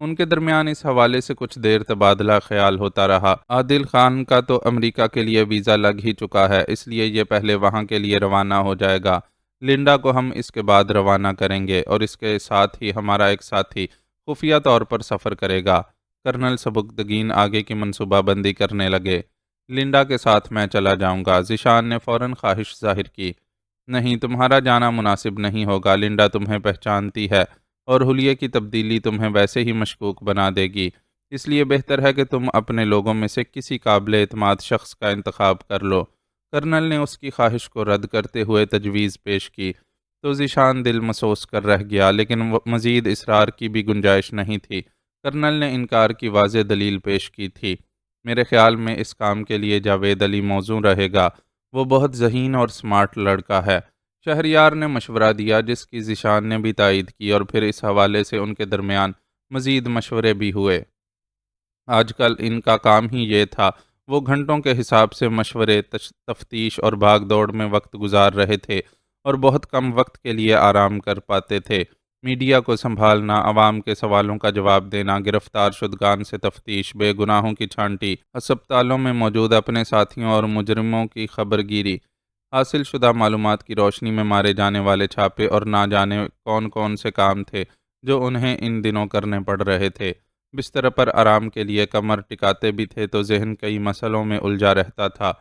ان کے درمیان اس حوالے سے کچھ دیر تبادلہ خیال ہوتا رہا۔ عادل خان کا تو امریکہ کے لیے ویزا لگ ہی چکا ہے، اس لیے یہ پہلے وہاں کے لیے روانہ ہو جائے گا۔ لنڈا کو ہم اس کے بعد روانہ کریں گے، اور اس کے ساتھ ہی ہمارا ایک ساتھی خفیہ طور پر سفر کرے گا۔ کرنل سبکتگین آگے کی منصوبہ بندی کرنے لگے۔ لنڈا کے ساتھ میں چلا جاؤں گا، ذیشان نے فوراً خواہش ظاہر کی۔ نہیں، تمہارا جانا مناسب نہیں ہوگا، لنڈا تمہیں پہچانتی ہے، اور حلیے کی تبدیلی تمہیں ویسے ہی مشکوک بنا دے گی۔ اس لیے بہتر ہے کہ تم اپنے لوگوں میں سے کسی قابل اعتماد شخص کا انتخاب کر لو۔ کرنل نے اس کی خواہش کو رد کرتے ہوئے تجویز پیش کی تو ذیشان دل مسوس کر رہ گیا، لیکن مزید اصرار کی بھی گنجائش نہیں تھی۔ کرنل نے انکار کی واضح دلیل پیش کی تھی۔ میرے خیال میں اس کام کے لیے جاوید علی موزوں رہے گا، وہ بہت ذہین اور سمارٹ لڑکا ہے۔ شہریار نے مشورہ دیا، جس کی ذیشان نے بھی تائید کی، اور پھر اس حوالے سے ان کے درمیان مزید مشورے بھی ہوئے۔ آج کل ان کا کام ہی یہ تھا۔ وہ گھنٹوں کے حساب سے مشورے، تفتیش اور بھاگ دوڑ میں وقت گزار رہے تھے، اور بہت کم وقت کے لیے آرام کر پاتے تھے۔ میڈیا کو سنبھالنا، عوام کے سوالوں کا جواب دینا، گرفتار شدگان سے تفتیش، بے گناہوں کی چھانٹی، ہسپتالوں میں موجود اپنے ساتھیوں اور مجرموں کی خبر گیری، حاصل شدہ معلومات کی روشنی میں مارے جانے والے چھاپے، اور نہ جانے کون کون سے کام تھے جو انہیں ان دنوں کرنے پڑ رہے تھے۔ بستر پر آرام کے لیے کمر ٹکاتے بھی تھے تو ذہن کئی مسئلوں میں الجھا رہتا تھا۔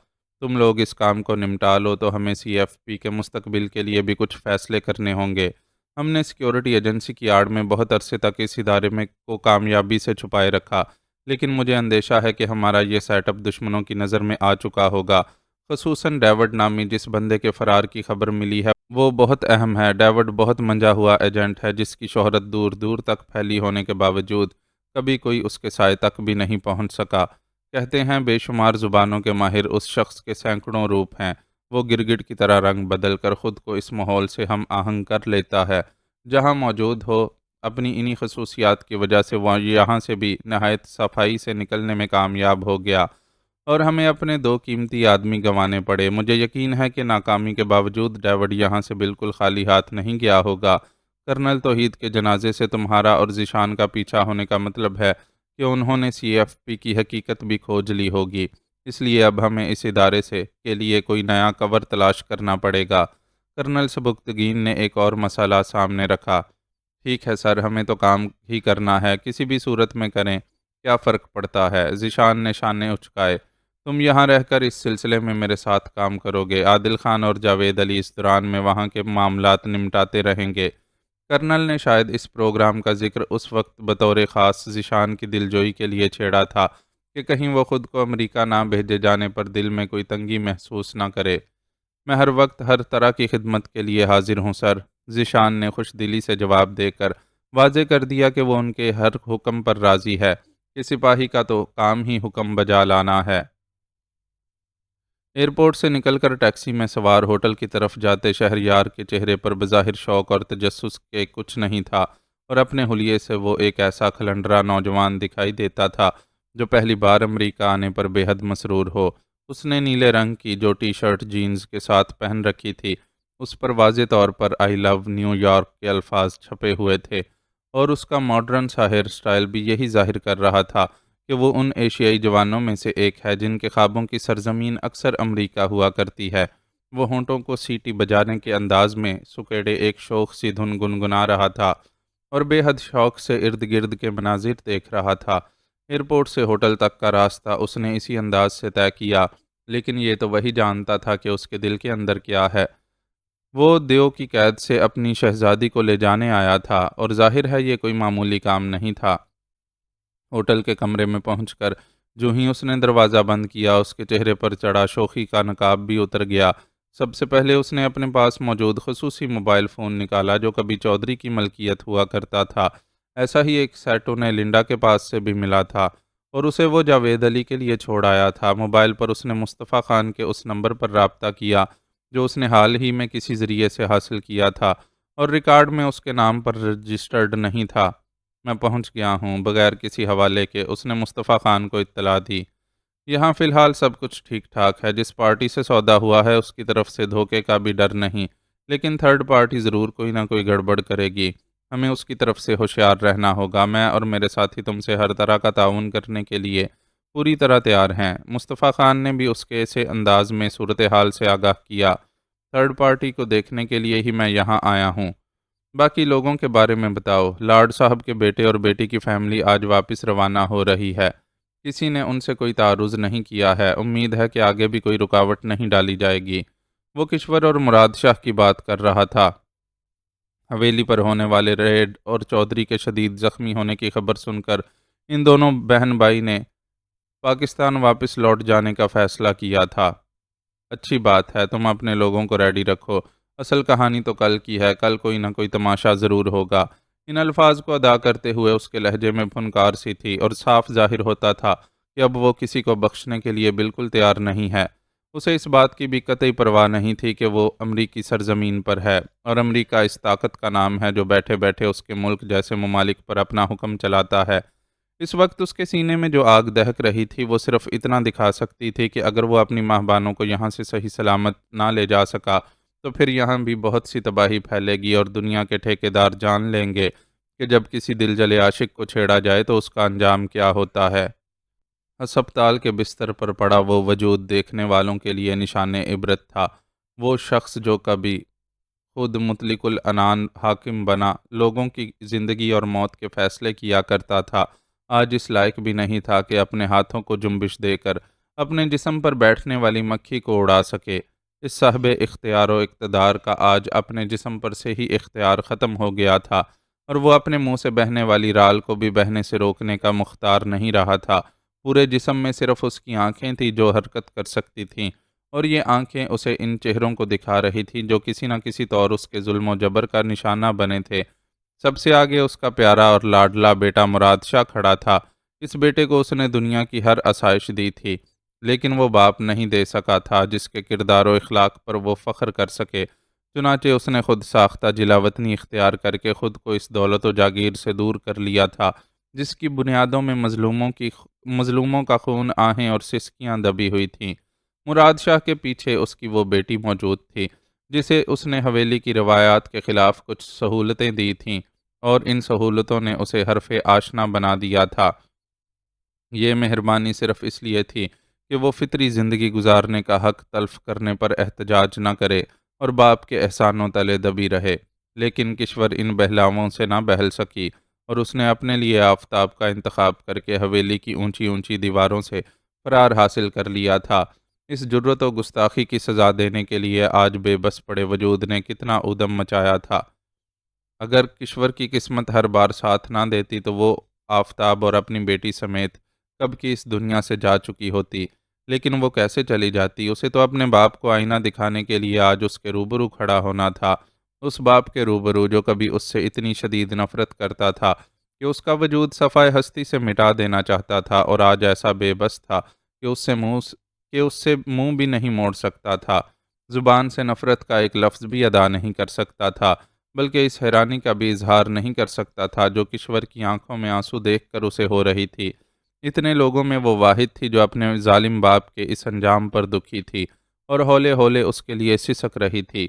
تم لوگ اس کام کو نمٹا لو تو ہمیں سی ایف پی کے مستقبل کے لیے بھی کچھ فیصلے کرنے ہوں گے۔ ہم نے سیکیورٹی ایجنسی کی آڑ میں بہت عرصے تک اس ادارے کو کامیابی سے چھپائے رکھا، لیکن مجھے اندیشہ ہے کہ ہمارا یہ سیٹ اپ دشمنوں کی نظر میں آ چکا ہوگا۔ خصوصاً ڈیوڈ نامی جس بندے کے فرار کی خبر ملی ہے وہ بہت اہم ہے۔ ڈیوڈ بہت منجا ہوا ایجنٹ ہے، جس کی شہرت دور دور تک پھیلی ہونے کے باوجود کبھی کوئی اس کے سائے تک بھی نہیں پہنچ سکا۔ کہتے ہیں بے شمار زبانوں کے ماہر اس شخص کے سینکڑوں روپ ہیں۔ وہ گرگٹ کی طرح رنگ بدل کر خود کو اس ماحول سے ہم آہنگ کر لیتا ہے جہاں موجود ہو۔ اپنی انہی خصوصیات کی وجہ سے وہ یہاں سے بھی نہایت صفائی سے نکلنے میں کامیاب ہو گیا اور ہمیں اپنے دو قیمتی آدمی گنوانے پڑے۔ مجھے یقین ہے کہ ناکامی کے باوجود ڈیوڈ یہاں سے بالکل خالی ہاتھ نہیں گیا ہوگا۔ کرنل توحید کے جنازے سے تمہارا اور ذیشان کا پیچھا ہونے کا مطلب ہے کہ انہوں نے سی ایف پی کی حقیقت بھی کھوج لی ہوگی، اس لیے اب ہمیں اس ادارے سے کے لیے کوئی نیا کور تلاش کرنا پڑے گا۔ کرنل سبکتگین نے ایک اور مسئلہ سامنے رکھا۔ ٹھیک ہے سر، ہمیں تو کام ہی کرنا ہے، کسی بھی صورت میں کریں، کیا فرق پڑتا ہے؟ ذیشان نے شانے اچکائے۔ تم یہاں رہ کر اس سلسلے میں میرے ساتھ کام کرو گے۔ عادل خان اور جاوید علی اس دوران میں وہاں کے معاملات نمٹاتے رہیں گے۔ کرنل نے شاید اس پروگرام کا ذکر اس وقت بطور خاص ذیشان کی دلجوئی کے لیے چھیڑا تھا کہ کہیں وہ خود کو امریکہ نہ بھیجے جانے پر دل میں کوئی تنگی محسوس نہ کرے۔ میں ہر وقت ہر طرح کی خدمت کے لیے حاضر ہوں سر، ذیشان نے خوش دلی سے جواب دے کر واضح کر دیا کہ وہ ان کے ہر حکم پر راضی ہے کہ سپاہی کا تو کام ہی حکم بجا لانا ہے۔ ایئرپورٹ سے نکل کر ٹیکسی میں سوار ہوٹل کی طرف جاتے شہریار کے چہرے پر بظاہر شوق اور تجسس کے کچھ نہیں تھا اور اپنے حلیے سے وہ ایک ایسا کھلنڈرا نوجوان دکھائی دیتا تھا جو پہلی بار امریکہ آنے پر بے حد مسرور ہو۔ اس نے نیلے رنگ کی جو ٹی شرٹ جینز کے ساتھ پہن رکھی تھی، اس پر واضح طور پر آئی لو نیو یارک کے الفاظ چھپے ہوئے تھے، اور اس کا ماڈرن سا ہیئر سٹائل بھی یہی ظاہر کر رہا تھا کہ وہ ان ایشیائی جوانوں میں سے ایک ہے جن کے خوابوں کی سرزمین اکثر امریکہ ہوا کرتی ہے۔ وہ ہونٹوں کو سیٹی بجانے کے انداز میں سکیڑے ایک شوخ سی دھن گنگنا رہا تھا اور بے حد شوق سے ارد گرد کے مناظر دیکھ رہا تھا۔ ایئرپورٹ سے ہوٹل تک کا راستہ اس نے اسی انداز سے طے کیا، لیکن یہ تو وہی جانتا تھا کہ اس کے دل کے اندر کیا ہے۔ وہ دیو کی قید سے اپنی شہزادی کو لے جانے آیا تھا اور ظاہر ہے یہ کوئی معمولی کام نہیں تھا۔ ہوٹل کے کمرے میں پہنچ کر جو ہی اس نے دروازہ بند کیا، اس کے چہرے پر چڑھا شوخی کا نقاب بھی اتر گیا۔ سب سے پہلے اس نے اپنے پاس موجود خصوصی موبائل فون نکالا جو کبھی چودھری کی ملکیت ہوا کرتا تھا۔ ایسا ہی ایک سیٹ انہیں لنڈا کے پاس سے بھی ملا تھا اور اسے وہ جاوید علی کے لیے چھوڑ آیا تھا۔ موبائل پر اس نے مصطفیٰ خان کے اس نمبر پر رابطہ کیا جو اس نے حال ہی میں کسی ذریعے سے حاصل کیا تھا اور ریکارڈ میں اس کے نام پر رجسٹرڈ نہیں تھا۔ میں پہنچ گیا ہوں، بغیر کسی حوالے کے اس نے مصطفیٰ خان کو اطلاع دی۔ یہاں فی الحال سب کچھ ٹھیک ٹھاک ہے، جس پارٹی سے سودا ہوا ہے اس کی طرف سے دھوکے کا بھی ڈر نہیں، لیکن تھرڈ پارٹی ضرور کوئی نہ کوئی گڑبڑ کرے گی۔ ہمیں اس کی طرف سے ہوشیار رہنا ہوگا۔ میں اور میرے ساتھی تم سے ہر طرح کا تعاون کرنے کے لیے پوری طرح تیار ہیں۔ مصطفیٰ خان نے بھی اس کے ایسے انداز میں صورتحال سے آگاہ کیا۔ تھرڈ پارٹی کو دیکھنے کے لیے ہی میں یہاں آیا ہوں۔ باقی لوگوں کے بارے میں بتاؤ۔ لارڈ صاحب کے بیٹے اور بیٹی کی فیملی آج واپس روانہ ہو رہی ہے۔ کسی نے ان سے کوئی تعارض نہیں کیا ہے۔ امید ہے کہ آگے بھی کوئی رکاوٹ نہیں ڈالی جائے گی۔ وہ کشور اور مراد شاہ کی بات کر رہا تھا۔ حویلی پر ہونے والے ریڈ اور چودھری کے شدید زخمی ہونے کی خبر سن کر ان دونوں بہن بھائی نے پاکستان واپس لوٹ جانے کا فیصلہ کیا تھا۔ اچھی بات ہے، تم اپنے لوگوں کو ریڈی رکھو۔ اصل کہانی تو کل کی ہے، کل کوئی نہ کوئی تماشا ضرور ہوگا۔ ان الفاظ کو ادا کرتے ہوئے اس کے لہجے میں پھنکار سی تھی اور صاف ظاہر ہوتا تھا کہ اب وہ کسی کو بخشنے کے لیے بالکل تیار نہیں ہے۔ اسے اس بات کی بھی قطعی پرواہ نہیں تھی کہ وہ امریکی سرزمین پر ہے اور امریکہ اس طاقت کا نام ہے جو بیٹھے بیٹھے اس کے ملک جیسے ممالک پر اپنا حکم چلاتا ہے۔ اس وقت اس کے سینے میں جو آگ دہک رہی تھی وہ صرف اتنا دکھا سکتی تھی کہ اگر وہ اپنی ماہبانوں کو یہاں سے صحیح سلامت نہ لے جا سکا تو پھر یہاں بھی بہت سی تباہی پھیلے گی اور دنیا کے ٹھیکیدار جان لیں گے کہ جب کسی دل جلے عاشق کو چھیڑا جائے تو اس کا انجام کیا ہوتا ہے۔ ہسپتال کے بستر پر پڑا وہ وجود دیکھنے والوں کے لیے نشان عبرت تھا۔ وہ شخص جو کبھی خود مطلق العنان حاکم بنا لوگوں کی زندگی اور موت کے فیصلے کیا کرتا تھا، آج اس لائق بھی نہیں تھا کہ اپنے ہاتھوں کو جنبش دے کر اپنے جسم پر بیٹھنے والی مکھی کو اڑا سکے۔ اس صاحب اختیار و اقتدار کا آج اپنے جسم پر سے ہی اختیار ختم ہو گیا تھا اور وہ اپنے منہ سے بہنے والی رال کو بھی بہنے سے روکنے کا مختار نہیں رہا تھا۔ پورے جسم میں صرف اس کی آنکھیں تھیں جو حرکت کر سکتی تھیں، اور یہ آنکھیں اسے ان چہروں کو دکھا رہی تھیں جو کسی نہ کسی طور اس کے ظلم و جبر کا نشانہ بنے تھے۔ سب سے آگے اس کا پیارا اور لاڈلا بیٹا مراد شاہ کھڑا تھا۔ اس بیٹے کو اس نے دنیا کی ہر آسائش دی تھی، لیکن وہ باپ نہیں دے سکا تھا جس کے کردار و اخلاق پر وہ فخر کر سکے۔ چنانچہ اس نے خود ساختہ جلاوطنی اختیار کر کے خود کو اس دولت و جاگیر سے دور کر لیا تھا جس کی بنیادوں میں مظلوموں کا خون، آہیں اور سسکیاں دبی ہوئی تھیں۔ مراد شاہ کے پیچھے اس کی وہ بیٹی موجود تھی جسے اس نے حویلی کی روایات کے خلاف کچھ سہولتیں دی تھیں، اور ان سہولتوں نے اسے حرف آشنا بنا دیا تھا۔ یہ مہربانی صرف اس لیے تھی کہ وہ فطری زندگی گزارنے کا حق تلف کرنے پر احتجاج نہ کرے اور باپ کے احسانوں تلے دبی رہے، لیکن کشور ان بہلاووں سے نہ بہل سکی، اور اس نے اپنے لیے آفتاب کا انتخاب کر کے حویلی کی اونچی اونچی دیواروں سے فرار حاصل کر لیا تھا۔ اس جرت و گستاخی کی سزا دینے کے لیے آج بے بس پڑے وجود نے کتنا ادم مچایا تھا۔ اگر کشور کی قسمت ہر بار ساتھ نہ دیتی تو وہ آفتاب اور اپنی بیٹی سمیت کب کی اس دنیا سے جا چکی ہوتی، لیکن وہ کیسے چلی جاتی؟ اسے تو اپنے باپ کو آئینہ دکھانے کے لیے آج اس کے روبرو کھڑا ہونا تھا، اس باپ کے روبرو جو کبھی اس سے اتنی شدید نفرت کرتا تھا کہ اس کا وجود صفائے ہستی سے مٹا دینا چاہتا تھا، اور آج ایسا بے بس تھا کہ اس سے منہ بھی نہیں موڑ سکتا تھا، زبان سے نفرت کا ایک لفظ بھی ادا نہیں کر سکتا تھا، بلکہ اس حیرانی کا بھی اظہار نہیں کر سکتا تھا جو کشور کی آنکھوں میں آنسو دیکھ کر اسے ہو رہی تھی۔ اتنے لوگوں میں وہ واحد تھی جو اپنے ظالم باپ کے اس انجام پر دکھی تھی اور ہولے ہولے اس کے لیے سسک رہی تھی۔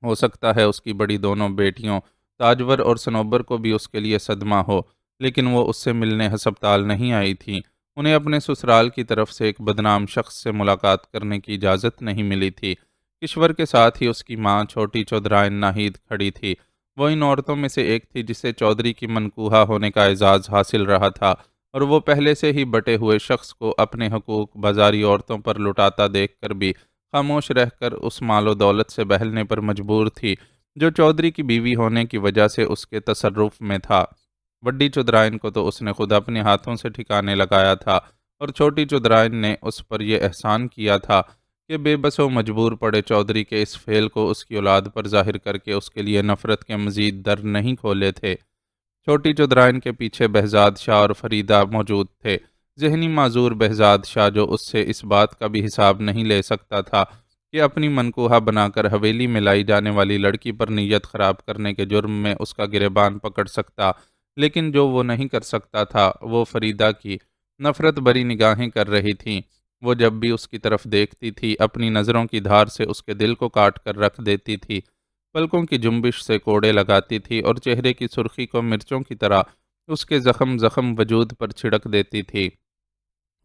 ہو سکتا ہے اس کی بڑی دونوں بیٹیوں تاجور اور صنوبر کو بھی اس کے لیے صدمہ ہو، لیکن وہ اس سے ملنے ہسپتال نہیں آئی تھیں۔ انہیں اپنے سسرال کی طرف سے ایک بدنام شخص سے ملاقات کرنے کی اجازت نہیں ملی تھی۔ کشور کے ساتھ ہی اس کی ماں چھوٹی چودرائن ناہید کھڑی تھی۔ وہ ان عورتوں میں سے ایک تھی جسے چودھری کی منکوہا ہونے کا اعزاز حاصل رہا تھا، اور وہ پہلے سے ہی بٹے ہوئے شخص کو اپنے حقوق بازاری عورتوں پر لٹاتا دیکھ کر بھی خاموش رہ کر اس مال و دولت سے بہلنے پر مجبور تھی جو چودھری کی بیوی ہونے کی وجہ سے اس کے تصرف میں تھا۔ بڑی چودرائن کو تو اس نے خود اپنے ہاتھوں سے ٹھکانے لگایا تھا، اور چھوٹی چودرائن نے اس پر یہ احسان کیا تھا کہ بے بس و مجبور پڑے چودھری کے اس فعل کو اس کی اولاد پر ظاہر کر کے اس کے لیے نفرت کے مزید در نہیں کھولے تھے۔ چھوٹی چودرائن کے پیچھے بہزاد شاہ اور فریدہ موجود تھے، ذہنی معذور بہزاد شاہ جو اس سے اس بات کا بھی حساب نہیں لے سکتا تھا کہ اپنی منکوہا بنا کر حویلی میں لائی جانے والی لڑکی پر نیت خراب کرنے کے جرم میں اس کا گریبان پکڑ سکتا، لیکن جو وہ نہیں کر سکتا تھا وہ فریدہ کی نفرت بری نگاہیں کر رہی تھیں۔ وہ جب بھی اس کی طرف دیکھتی تھی اپنی نظروں کی دھار سے اس کے دل کو کاٹ کر رکھ دیتی تھی، پلکوں کی جنبش سے کوڑے لگاتی تھی اور چہرے کی سرخی کو مرچوں کی طرح اس کے زخم زخم وجود پر چھڑک دیتی تھی۔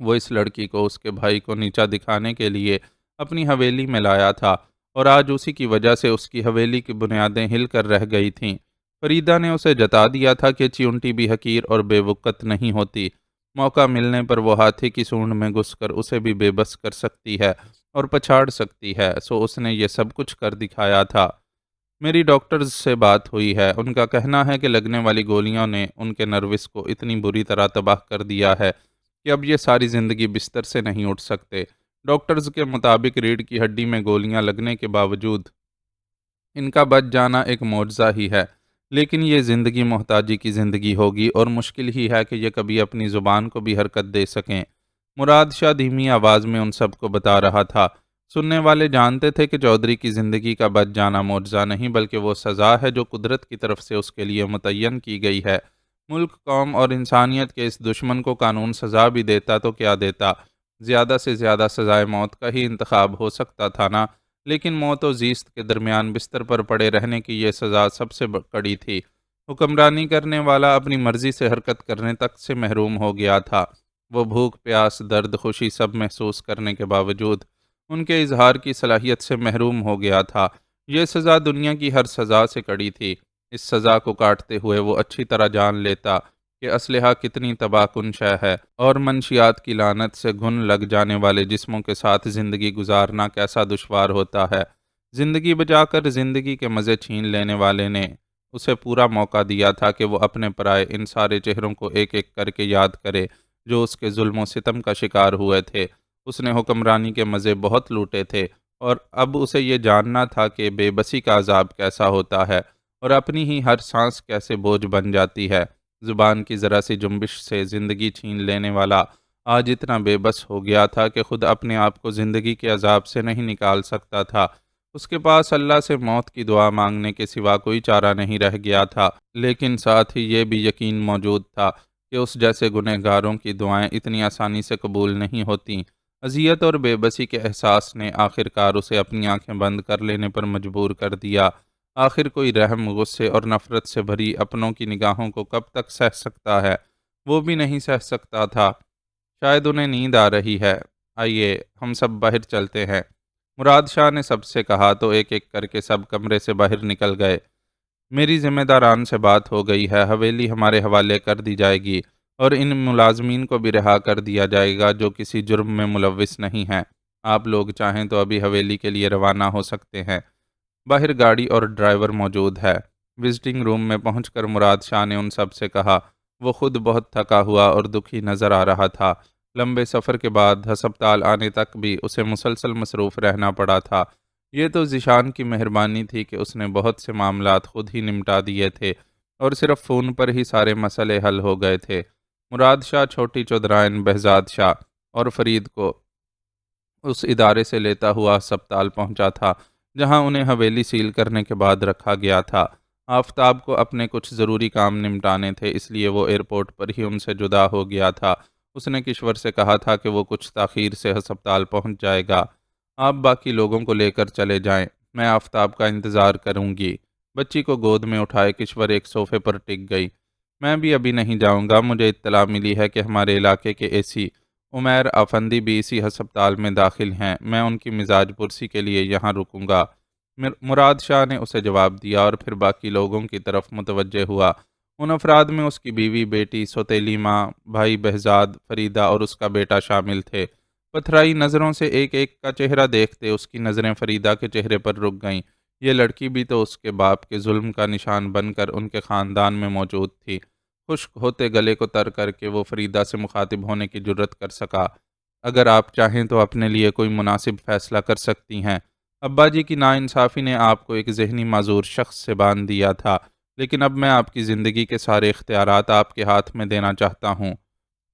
وہ اس لڑکی کو اس کے بھائی کو نیچا دکھانے کے لیے اپنی حویلی میں لایا تھا، اور آج اسی کی وجہ سے اس کی حویلی کی بنیادیں ہل کر رہ گئی تھیں۔ فریدہ نے اسے جتا دیا تھا کہ چیونٹی بھی حقیر اور بے وقت نہیں ہوتی، موقع ملنے پر وہ ہاتھی کی سونڈ میں گھس کر اسے بھی بے بس کر سکتی ہے اور پچھاڑ سکتی ہے، سو اس نے یہ سب کچھ کر دکھایا تھا۔ میری ڈاکٹرز سے بات ہوئی ہے، ان کا کہنا ہے کہ لگنے والی گولیوں نے ان کے نروس کو اتنی بری طرح تباہ کر دیا ہے کہ اب یہ ساری زندگی بستر سے نہیں اٹھ سکتے۔ ڈاکٹرز کے مطابق ریڑھ کی ہڈی میں گولیاں لگنے کے باوجود ان کا بچ جانا ایک معجزہ ہی ہے، لیکن یہ زندگی محتاجی کی زندگی ہوگی، اور مشکل ہی ہے کہ یہ کبھی اپنی زبان کو بھی حرکت دے سکیں۔ مراد شاہ دھیمی آواز میں ان سب کو بتا رہا تھا۔ سننے والے جانتے تھے کہ چودھری کی زندگی کا بچ جانا معجزہ نہیں بلکہ وہ سزا ہے جو قدرت کی طرف سے اس کے لیے متعین کی گئی ہے۔ ملک، قوم اور انسانیت کے اس دشمن کو قانون سزا بھی دیتا تو کیا دیتا، زیادہ سے زیادہ سزائے موت کا ہی انتخاب ہو سکتا تھا نا، لیکن موت و زیست کے درمیان بستر پر پڑے رہنے کی یہ سزا سب سے کڑی تھی۔ حکمرانی کرنے والا اپنی مرضی سے حرکت کرنے تک سے محروم ہو گیا تھا۔ وہ بھوک، پیاس، درد، خوشی سب محسوس کرنے کے باوجود ان کے اظہار کی صلاحیت سے محروم ہو گیا تھا۔ یہ سزا دنیا کی ہر سزا سے کڑی تھی۔ اس سزا کو کاٹتے ہوئے وہ اچھی طرح جان لیتا کہ اسلحہ کتنی تباہ کن شے ہے، اور منشیات کی لعنت سے گھن لگ جانے والے جسموں کے ساتھ زندگی گزارنا کیسا دشوار ہوتا ہے۔ زندگی بچا کر زندگی کے مزے چھین لینے والے نے اسے پورا موقع دیا تھا کہ وہ اپنے پرائے ان سارے چہروں کو ایک ایک کر کے یاد کرے جو اس کے ظلم و ستم کا شکار ہوئے تھے۔ اس نے حکمرانی کے مزے بہت لوٹے تھے، اور اب اسے یہ جاننا تھا کہ بے بسی کا عذاب کیسا ہوتا ہے، اور اپنی ہی ہر سانس کیسے بوجھ بن جاتی ہے۔ زبان کی ذرا سی جنبش سے زندگی چھین لینے والا آج اتنا بے بس ہو گیا تھا کہ خود اپنے آپ کو زندگی کے عذاب سے نہیں نکال سکتا تھا، اس کے پاس اللہ سے موت کی دعا مانگنے کے سوا کوئی چارہ نہیں رہ گیا تھا، لیکن ساتھ ہی یہ بھی یقین موجود تھا کہ اس جیسے گنہگاروں کی دعائیں اتنی آسانی سے قبول نہیں ہوتیں۔ اذیت اور بے بسی کے احساس نے آخر کار اسے اپنی آنکھیں بند کر لینے پر مجبور کر دیا۔ آخر کوئی رحم، غصے اور نفرت سے بھری اپنوں کی نگاہوں کو کب تک سہ سکتا ہے؟ وہ بھی نہیں سہ سکتا تھا۔ شاید انہیں نیند آ رہی ہے، آئیے ہم سب باہر چلتے ہیں۔ مراد شاہ نے سب سے کہا تو ایک ایک کر کے سب کمرے سے باہر نکل گئے۔ میری ذمہ داران سے بات ہو گئی ہے، حویلی ہمارے حوالے کر دی جائے گی اور ان ملازمین کو بھی رہا کر دیا جائے گا جو کسی جرم میں ملوث نہیں ہیں۔ آپ لوگ چاہیں تو ابھی حویلی کے لیے روانہ ہو سکتے ہیں۔ باہر گاڑی اور ڈرائیور موجود ہے۔ وزٹنگ روم میں پہنچ کر مراد شاہ نے ان سب سے کہا۔ وہ خود بہت تھکا ہوا اور دکھی نظر آ رہا تھا۔ لمبے سفر کے بعد ہسپتال آنے تک بھی اسے مسلسل مصروف رہنا پڑا تھا۔ یہ تو ذیشان کی مہربانی تھی کہ اس نے بہت سے معاملات خود ہی نمٹا دیے تھے اور صرف فون پر ہی سارے مسئلے حل ہو گئے تھے۔ مراد شاہ چھوٹی چودرائن، بہزاد شاہ اور فرید کو اس ادارے سے لیتا ہوا ہسپتال پہنچا تھا جہاں انہیں حویلی سیل کرنے کے بعد رکھا گیا تھا۔ آفتاب کو اپنے کچھ ضروری کام نمٹانے تھے، اس لیے وہ ایئرپورٹ پر ہی ان سے جدا ہو گیا تھا۔ اس نے کشور سے کہا تھا کہ وہ کچھ تاخیر سے ہسپتال پہنچ جائے گا۔ آپ باقی لوگوں کو لے کر چلے جائیں، میں آفتاب کا انتظار کروں گی۔ بچی کو گود میں اٹھائے کشور ایک صوفے پر ٹک گئی۔ میں بھی ابھی نہیں جاؤں گا، مجھے اطلاع ملی ہے کہ ہمارے علاقے کے AC عمیر افندی بھی اسی ہسپتال میں داخل ہیں، میں ان کی مزاج پرسی کے لیے یہاں رکوں گا۔ مراد شاہ نے اسے جواب دیا اور پھر باقی لوگوں کی طرف متوجہ ہوا۔ ان افراد میں اس کی بیوی، بیٹی، سوتیلی ماں، بھائی بہزاد، فریدہ اور اس کا بیٹا شامل تھے۔ پتھرائی نظروں سے ایک ایک کا چہرہ دیکھتے اس کی نظریں فریدہ کے چہرے پر رک گئیں۔ یہ لڑکی بھی تو اس کے باپ کے ظلم کا نشان بن کر ان کے خاندان میں موجود تھی۔ خشک ہوتے گلے کو تر کر کے وہ فریدہ سے مخاطب ہونے کی جرت کر سکا۔ اگر آپ چاہیں تو اپنے لیے کوئی مناسب فیصلہ کر سکتی ہیں۔ ابا جی کی ناانصافی نے آپ کو ایک ذہنی معذور شخص سے باندھ دیا تھا، لیکن اب میں آپ کی زندگی کے سارے اختیارات آپ کے ہاتھ میں دینا چاہتا ہوں۔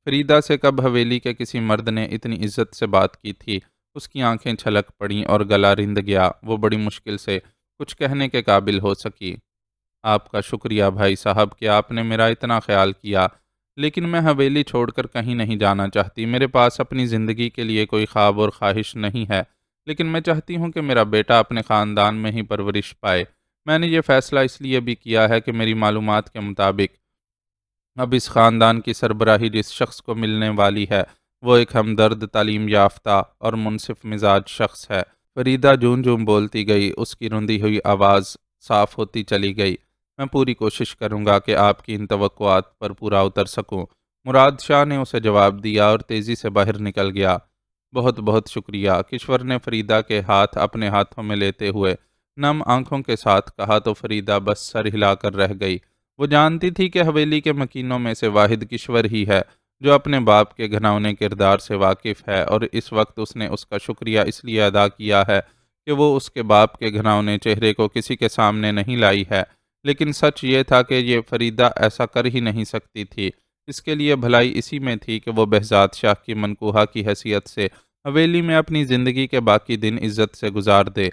فریدہ سے کب حویلی کے کسی مرد نے اتنی عزت سے بات کی تھی؟ اس کی آنکھیں چھلک پڑیں اور گلا رند گیا۔ وہ بڑی مشکل سے کچھ کہنے کے قابل ہو سکی۔ آپ کا شکریہ بھائی صاحب کہ آپ نے میرا اتنا خیال کیا، لیکن میں حویلی چھوڑ کر کہیں نہیں جانا چاہتی۔ میرے پاس اپنی زندگی کے لیے کوئی خواب اور خواہش نہیں ہے، لیکن میں چاہتی ہوں کہ میرا بیٹا اپنے خاندان میں ہی پرورش پائے۔ میں نے یہ فیصلہ اس لیے بھی کیا ہے کہ میری معلومات کے مطابق اب اس خاندان کی سربراہی جس شخص کو ملنے والی ہے وہ ایک ہمدرد، تعلیم یافتہ اور منصف مزاج شخص ہے۔ فریدہ جون جون بولتی گئی، اس کی رندی ہوئی آواز صاف ہوتی چلی گئی۔ میں پوری کوشش کروں گا کہ آپ کی ان توقعات پر پورا اتر سکوں، مراد شاہ نے اسے جواب دیا اور تیزی سے باہر نکل گیا۔ بہت بہت شکریہ، کشور نے فریدہ کے ہاتھ اپنے ہاتھوں میں لیتے ہوئے نم آنکھوں کے ساتھ کہا تو فریدہ بس سر ہلا کر رہ گئی۔ وہ جانتی تھی کہ حویلی کے مکینوں میں سے واحد کشور ہی ہے جو اپنے باپ کے گھناؤنے کردار سے واقف ہے، اور اس وقت اس نے اس کا شکریہ اس لیے ادا کیا ہے کہ وہ اس کے باپ کے گھناؤنے چہرے کو کسی کے سامنے نہیں لائی ہے۔ لیکن سچ یہ تھا کہ یہ فریدہ ایسا کر ہی نہیں سکتی تھی۔ اس کے لیے بھلائی اسی میں تھی کہ وہ بہزاد شاہ کی منکوہا کی حیثیت سے حویلی میں اپنی زندگی کے باقی دن عزت سے گزار دے۔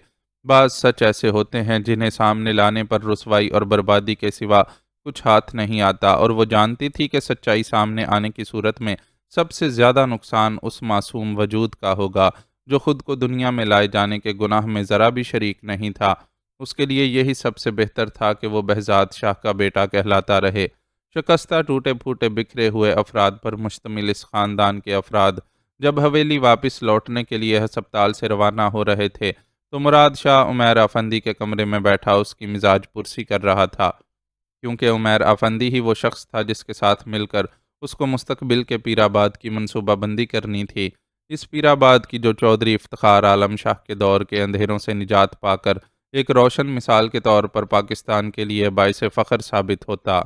بعض سچ ایسے ہوتے ہیں جنہیں سامنے لانے پر رسوائی اور بربادی کے سوا کچھ ہاتھ نہیں آتا، اور وہ جانتی تھی کہ سچائی سامنے آنے کی صورت میں سب سے زیادہ نقصان اس معصوم وجود کا ہوگا جو خود کو دنیا میں لائے جانے کے گناہ میں ذرا بھی شریک نہیں تھا۔ اس کے لیے یہی سب سے بہتر تھا کہ وہ بہزاد شاہ کا بیٹا کہلاتا رہے۔ شکستہ، ٹوٹے پھوٹے، بکھرے ہوئے افراد پر مشتمل اس خاندان کے افراد جب حویلی واپس لوٹنے کے لیے ہسپتال سے روانہ ہو رہے تھے تو مراد شاہ عمیر افندی کے کمرے میں بیٹھا اس کی مزاج پرسی کر رہا تھا، کیونکہ عمیر افندی ہی وہ شخص تھا جس کے ساتھ مل کر اس کو مستقبل کے پیر آباد کی منصوبہ بندی کرنی تھی۔ اس پیر آباد کی جو چودھری افتخار عالم شاہ کے دور کے اندھیروں سے نجات پا کر ایک روشن مثال کے طور پر پاکستان کے لیے باعث فخر ثابت ہوتا۔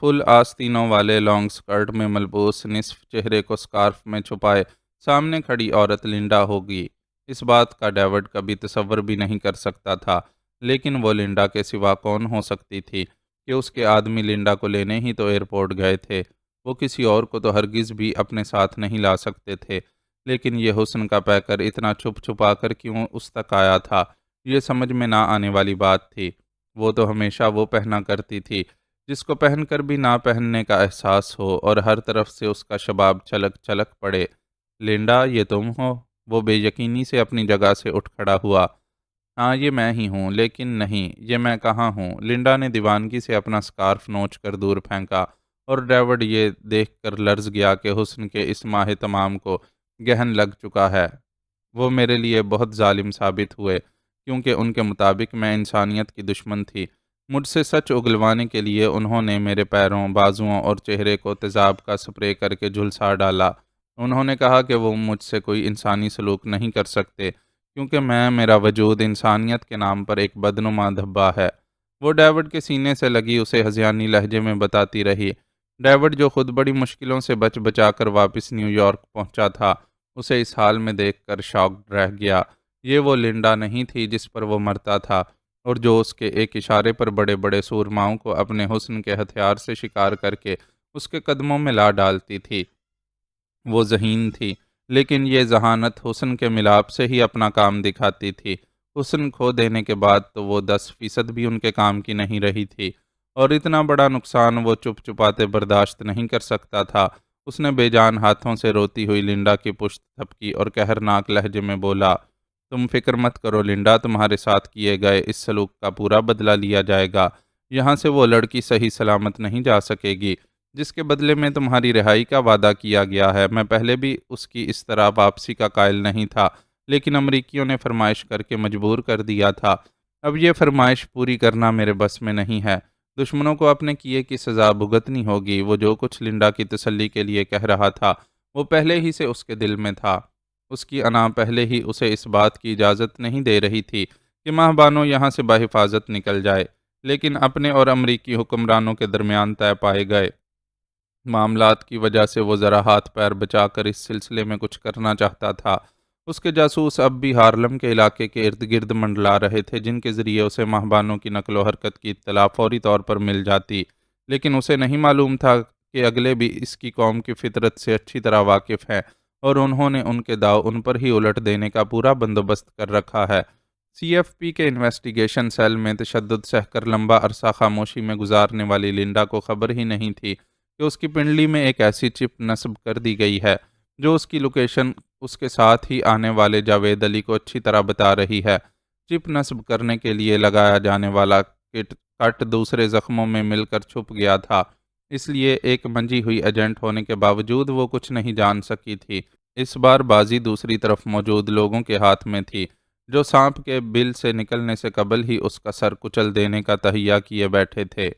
فل آستینوں والے لانگ سکرٹ میں ملبوس، نصف چہرے کو سکارف میں چھپائے سامنے کھڑی عورت لنڈا ہوگی۔ اس بات کا ڈیوڈ کبھی تصور بھی نہیں کر سکتا تھا، لیکن وہ لنڈا کے سوا کون ہو سکتی تھی کہ اس کے آدمی لنڈا کو لینے ہی تو ایئرپورٹ گئے تھے۔ وہ کسی اور کو تو ہرگز بھی اپنے ساتھ نہیں لا سکتے تھے، لیکن یہ حسن کا پیکر اتنا چھپ چھپا کر کیوں اس تک آیا تھا؟ یہ سمجھ میں نہ آنے والی بات تھی۔ وہ تو ہمیشہ وہ پہنا کرتی تھی جس کو پہن کر بھی نہ پہننے کا احساس ہو اور ہر طرف سے اس کا شباب چھلک چھلک پڑے۔ لنڈا، یہ تم ہو؟ وہ بے یقینی سے اپنی جگہ سے اٹھ کھڑا ہوا۔ ہاں، یہ میں ہی ہوں، لیکن نہیں، یہ میں کہاں ہوں؟ لنڈا نے دیوانگی سے اپنا سکارف نوچ کر دور پھینکا اور ڈیوڈ یہ دیکھ کر لرز گیا کہ حسن کے اس ماہ تمام کو گہن لگ چکا ہے۔ وہ میرے لیے بہت ظالم ثابت ہوئے، کیونکہ ان کے مطابق میں انسانیت کی دشمن تھی۔ مجھ سے سچ اگلوانے کے لیے انہوں نے میرے پیروں، بازوؤں اور چہرے کو تیزاب کا سپرے کر کے جھلسا ڈالا۔ انہوں نے کہا کہ وہ مجھ سے کوئی انسانی سلوک نہیں کر سکتے، کیونکہ میرا وجود انسانیت کے نام پر ایک بدنما دھبا ہے۔ وہ ڈیوڈ کے سینے سے لگی اسے ہذیانی لہجے میں بتاتی رہی۔ ڈیوڈ، جو خود بڑی مشکلوں سے بچ بچا کر واپس نیو یارک پہنچا تھا، اسے اس حال میں دیکھ کر شاکڈ رہ گیا۔ یہ وہ لنڈا نہیں تھی جس پر وہ مرتا تھا اور جو اس کے ایک اشارے پر بڑے بڑے سورماؤں کو اپنے حسن کے ہتھیار سے شکار کر کے اس کے قدموں میں لا ڈالتی تھی۔ وہ ذہین تھی، لیکن یہ ذہانت حسن کے ملاپ سے ہی اپنا کام دکھاتی تھی۔ حسن کھو دینے کے بعد تو وہ 10% بھی ان کے کام کی نہیں رہی تھی، اور اتنا بڑا نقصان وہ چپ چپاتے برداشت نہیں کر سکتا تھا۔ اس نے بے جان ہاتھوں سے روتی ہوئی لنڈا کی پشت تھپکی اور قہرناک لہجے میں بولا، تم فکر مت کرو لنڈا، تمہارے ساتھ کیے گئے اس سلوک کا پورا بدلہ لیا جائے گا۔ یہاں سے وہ لڑکی صحیح سلامت نہیں جا سکے گی، جس کے بدلے میں تمہاری رہائی کا وعدہ کیا گیا ہے۔ میں پہلے بھی اس کی اس طرح واپسی کا قائل نہیں تھا، لیکن امریکیوں نے فرمائش کر کے مجبور کر دیا تھا۔ اب یہ فرمائش پوری کرنا میرے بس میں نہیں ہے۔ دشمنوں کو اپنے کیے کی سزا بھگتنی ہوگی۔ وہ جو کچھ لنڈا کی تسلی کے لیے کہہ رہا تھا، وہ پہلے ہی سے اس کے دل میں تھا۔ اس کی انا پہلے ہی اسے اس بات کی اجازت نہیں دے رہی تھی کہ ماہ بانو یہاں سے بحفاظت نکل جائے، لیکن اپنے اور امریکی حکمرانوں کے درمیان طے پائے گئے معاملات کی وجہ سے وہ ذرا ہاتھ پیر بچا کر اس سلسلے میں کچھ کرنا چاہتا تھا۔ اس کے جاسوس اب بھی ہارلم کے علاقے کے ارد گرد منڈلا رہے تھے، جن کے ذریعے اسے ماہبانوں کی نقل و حرکت کی اطلاع فوری طور پر مل جاتی، لیکن اسے نہیں معلوم تھا کہ اگلے بھی اس کی قوم کی فطرت سے اچھی طرح واقف ہیں، اور انہوں نے ان کے داؤ ان پر ہی الٹ دینے کا پورا بندوبست کر رکھا ہے۔ سی ایف پی کے انویسٹیگیشن سیل میں تشدد سہ کر لمبا عرصہ خاموشی میں گزارنے والی لنڈا کو خبر ہی نہیں تھی کہ اس کی پنڈلی میں ایک ایسی چپ نصب کر دی گئی ہے جو اس کی لوکیشن اس کے ساتھ ہی آنے والے جاوید علی کو اچھی طرح بتا رہی ہے۔ چپ نصب کرنے کے لیے لگایا جانے والا کٹ دوسرے زخموں میں مل کر چھپ گیا تھا، اس لیے ایک منجی ہوئی ایجنٹ ہونے کے باوجود وہ کچھ نہیں جان سکی تھی۔ اس بار بازی دوسری طرف موجود لوگوں کے ہاتھ میں تھی، جو سانپ کے بل سے نکلنے سے قبل ہی اس کا سر کچل دینے کا تہیہ کیے بیٹھے تھے۔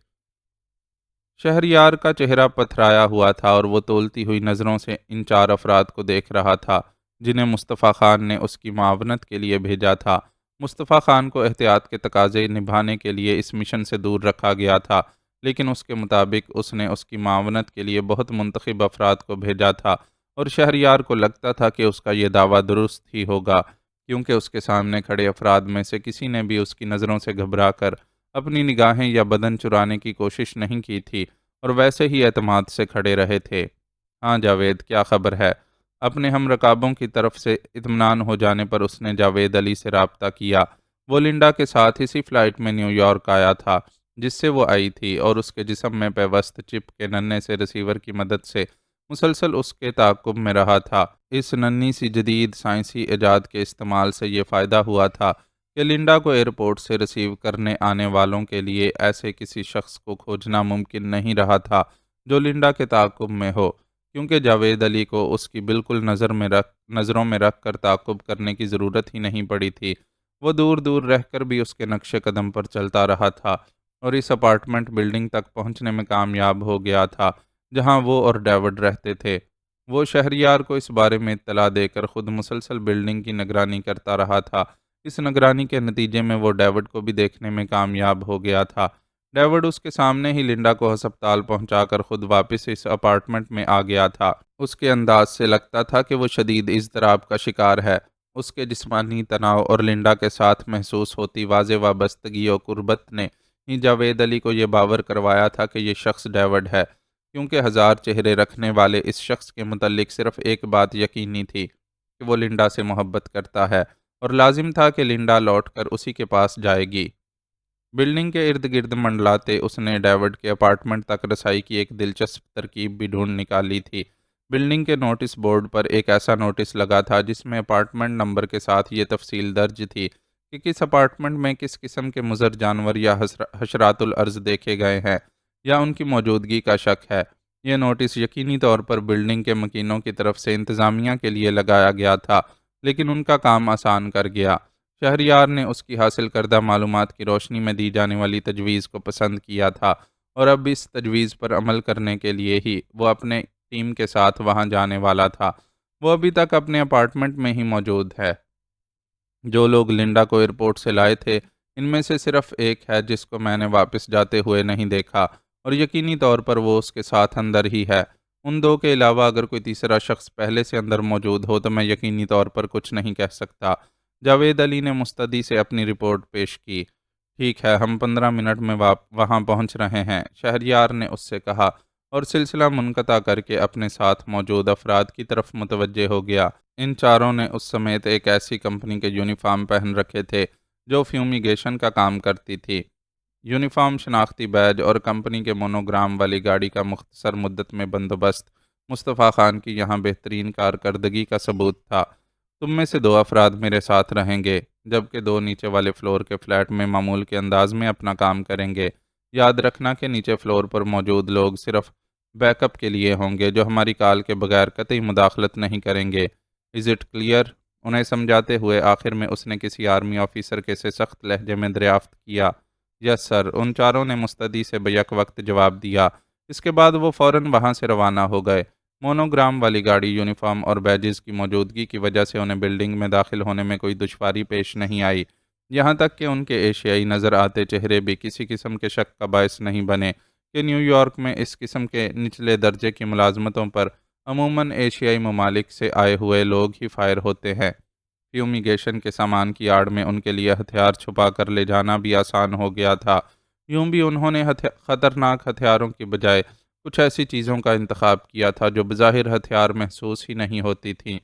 شہریار کا چہرہ پتھرایا ہوا تھا اور وہ تولتی ہوئی نظروں سے ان 4 افراد کو دیکھ رہا تھا جنہیں مصطفیٰ خان نے اس کی معاونت کے لیے بھیجا تھا۔ مصطفیٰ خان کو احتیاط کے تقاضے نبھانے کے لیے اس مشن سے دور رکھا گیا تھا، لیکن اس کے مطابق اس نے اس کی معاونت کے لیے بہت منتخب افراد کو بھیجا تھا، اور شہریار کو لگتا تھا کہ اس کا یہ دعویٰ درست ہی ہوگا، کیونکہ اس کے سامنے کھڑے افراد میں سے کسی نے بھی اس کی نظروں سے گھبرا کر اپنی نگاہیں یا بدن چرانے کی کوشش نہیں کی تھی، اور ویسے ہی اعتماد سے کھڑے رہے تھے۔ ہاں جاوید، کیا خبر ہے؟ اپنے ہم رکابوں کی طرف سے اطمینان ہو جانے پر اس نے جاوید علی سے رابطہ کیا۔ وہ لنڈا کے ساتھ اسی فلائٹ میں نیو یارک آیا تھا جس سے وہ آئی تھی، اور اس کے جسم میں پیوست چپ کے ننھے سے ریسیور کی مدد سے مسلسل اس کے تعاقب میں رہا تھا۔ اس ننھی سی جدید سائنسی ایجاد کے استعمال سے یہ فائدہ ہوا تھا کہ لنڈا کو ایئرپورٹ سے ریسیو کرنے آنے والوں کے لیے ایسے کسی شخص کو کھوجنا ممکن نہیں رہا تھا جو لنڈا کے تعاقب میں ہو، کیونکہ جاوید علی کو اس کی بالکل نظروں میں رکھ کر تعاقب کرنے کی ضرورت ہی نہیں پڑی تھی۔ وہ دور دور رہ کر بھی اس کے نقش قدم پر چلتا رہا تھا اور اس اپارٹمنٹ بلڈنگ تک پہنچنے میں کامیاب ہو گیا تھا جہاں وہ اور ڈیوڈ رہتے تھے۔ وہ شہریار کو اس بارے میں اطلاع دے کر خود مسلسل بلڈنگ کی نگرانی کرتا رہا تھا۔ اس نگرانی کے نتیجے میں وہ ڈیوڈ کو بھی دیکھنے میں کامیاب ہو گیا تھا۔ ڈیوڈ اس کے سامنے ہی لنڈا کو ہسپتال پہنچا کر خود واپس اس اپارٹمنٹ میں آ گیا تھا۔ اس کے انداز سے لگتا تھا کہ وہ شدید اضطراب کا شکار ہے۔ اس کے جسمانی تناؤ اور لنڈا کے ساتھ محسوس ہوتی واضح وابستگی و قربت نے ہی جاوید علی کو یہ باور کروایا تھا کہ یہ شخص ڈیوڈ ہے، کیونکہ 1000 چہرے رکھنے والے اس شخص کے متعلق صرف ایک بات یقینی تھی کہ وہ لنڈا سے محبت کرتا ہے، اور لازم تھا کہ لنڈا لوٹ کر اسی کے پاس جائے گی۔ بلڈنگ کے ارد گرد منڈلاتے اس نے ڈیوڈ کے اپارٹمنٹ تک رسائی کی ایک دلچسپ ترکیب بھی ڈھونڈ نکالی تھی۔ بلڈنگ کے نوٹس بورڈ پر ایک ایسا نوٹس لگا تھا جس میں اپارٹمنٹ نمبر کے ساتھ یہ تفصیل درج تھی کہ کس اپارٹمنٹ میں کس قسم کے مضر جانور یا حشرات الارض دیکھے گئے ہیں یا ان کی موجودگی کا شک ہے۔ یہ نوٹس یقینی طور پر بلڈنگ کے مکینوں کی طرف سے انتظامیہ کے لیے لگایا گیا تھا، لیکن ان کا کام آسان کر گیا۔ شہریار نے اس کی حاصل کردہ معلومات کی روشنی میں دی جانے والی تجویز کو پسند کیا تھا، اور اب اس تجویز پر عمل کرنے کے لیے ہی وہ اپنے ٹیم کے ساتھ وہاں جانے والا تھا۔ وہ ابھی تک اپنے اپارٹمنٹ میں ہی موجود ہے۔ جو لوگ لنڈا کو ایئرپورٹ سے لائے تھے، ان میں سے صرف ایک ہے جس کو میں نے واپس جاتے ہوئے نہیں دیکھا، اور یقینی طور پر وہ اس کے ساتھ اندر ہی ہے۔ ان دو کے علاوہ اگر کوئی تیسرا شخص پہلے سے اندر موجود ہو تو میں یقینی طور پر کچھ نہیں کہہ سکتا۔ جاوید علی نے مستدی سے اپنی رپورٹ پیش کی۔ ٹھیک ہے، ہم 15 منٹ میں وہاں پہنچ رہے ہیں، شہریار نے اس سے کہا، اور سلسلہ منقطع کر کے اپنے ساتھ موجود افراد کی طرف متوجہ ہو گیا۔ ان چاروں نے اس سمیت ایک ایسی کمپنی کے یونیفارم پہن رکھے تھے جو فیومیگیشن کا کام کرتی تھی۔ یونیفارم، شناختی بیج اور کمپنی کے مونوگرام والی گاڑی کا مختصر مدت میں بندوبست مصطفیٰ خان کی یہاں بہترین کارکردگی کا ثبوت تھا۔ تم میں سے 2 افراد میرے ساتھ رہیں گے، جبکہ 2 نیچے والے فلور کے فلیٹ میں معمول کے انداز میں اپنا کام کریں گے۔ یاد رکھنا کہ نیچے فلور پر موجود لوگ صرف بیک اپ کے لیے ہوں گے، جو ہماری کال کے بغیر قطعی مداخلت نہیں کریں گے۔ Is it clear? انہیں سمجھاتے ہوئے آخر میں اس نے کسی آرمی آفیسر کے سے سخت لہجے میں دریافت کیا۔ یس سر، ان چاروں نے مستدی سے بیک وقت جواب دیا۔ اس کے بعد وہ فوراً وہاں سے روانہ ہو گئے۔ مونوگرام والی گاڑی، یونیفارم اور بیجز کی موجودگی کی وجہ سے انہیں بلڈنگ میں داخل ہونے میں کوئی دشواری پیش نہیں آئی، یہاں تک کہ ان کے ایشیائی نظر آتے چہرے بھی کسی قسم کے شک کا باعث نہیں بنے کہ نیو یارک میں اس قسم کے نچلے درجے کی ملازمتوں پر عموماً ایشیائی ممالک سے آئے ہوئے لوگ ہی فائر ہوتے ہیں۔ فیومیگیشن کے سامان کی آڑ میں ان کے لیے ہتھیار چھپا کر لے جانا بھی آسان ہو گیا تھا۔ یوں بھی انہوں نے خطرناک ہتھیاروں کی بجائے کچھ ایسی چیزوں کا انتخاب کیا تھا جو بظاہر ہتھیار محسوس ہی نہیں ہوتی تھیں۔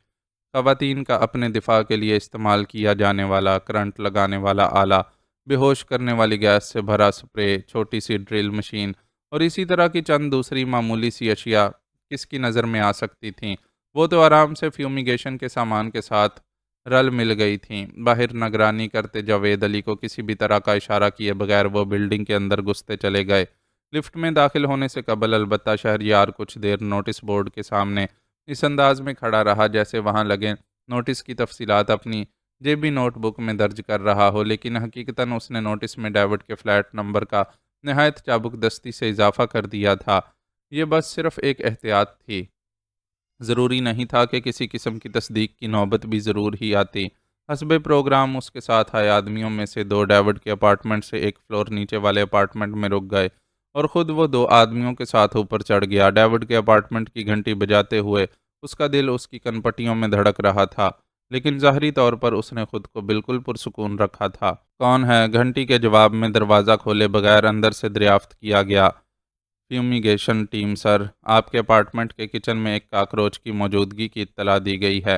خواتین کا اپنے دفاع کے لیے استعمال کیا جانے والا کرنٹ لگانے والا آلہ، بے ہوش کرنے والی گیس سے بھرا سپرے، چھوٹی سی ڈرل مشین اور اسی طرح کی چند دوسری معمولی سی اشیاء کس کی نظر میں آ سکتی تھیں، وہ تو آرام سے فیومیگیشن کے سامان کے ساتھ رل مل گئی تھیں۔ باہر نگرانی کرتے جاوید علی کو کسی بھی طرح کا اشارہ کیے بغیر وہ بلڈنگ کے اندر گھستے چلے گئے۔ لفٹ میں داخل ہونے سے قبل البتہ شہریار کچھ دیر نوٹس بورڈ کے سامنے اس انداز میں کھڑا رہا جیسے وہاں لگے نوٹس کی تفصیلات اپنی جیبی نوٹ بک میں درج کر رہا ہو، لیکن حقیقتاً اس نے نوٹس میں ڈیوڈ کے فلیٹ نمبر کا نہایت چابک دستی سے اضافہ کر دیا تھا۔ یہ بس صرف ایک احتیاط تھی، ضروری نہیں تھا کہ کسی قسم کی تصدیق کی نوبت بھی ضرور ہی آتی۔ حسب پروگرام اس کے ساتھ آئے آدمیوں میں سے 2 ڈیوڈ کے اپارٹمنٹ سے ایک فلور نیچے والے اپارٹمنٹ میں رک گئے، اور خود وہ 2 آدمیوں کے ساتھ اوپر چڑھ گیا۔ ڈیوڈ کے اپارٹمنٹ کی گھنٹی بجاتے ہوئے اس کا دل اس کی کنپٹیوں میں دھڑک رہا تھا، لیکن ظاہری طور پر اس نے خود کو بالکل پرسکون رکھا تھا۔ کون ہے؟ گھنٹی کے جواب میں دروازہ کھولے بغیر اندر سے دریافت کیا گیا۔ فیومیگیشن ٹیم سر، آپ کے اپارٹمنٹ کے کچن میں ایک کاکروچ کی موجودگی کی اطلاع دی گئی ہے،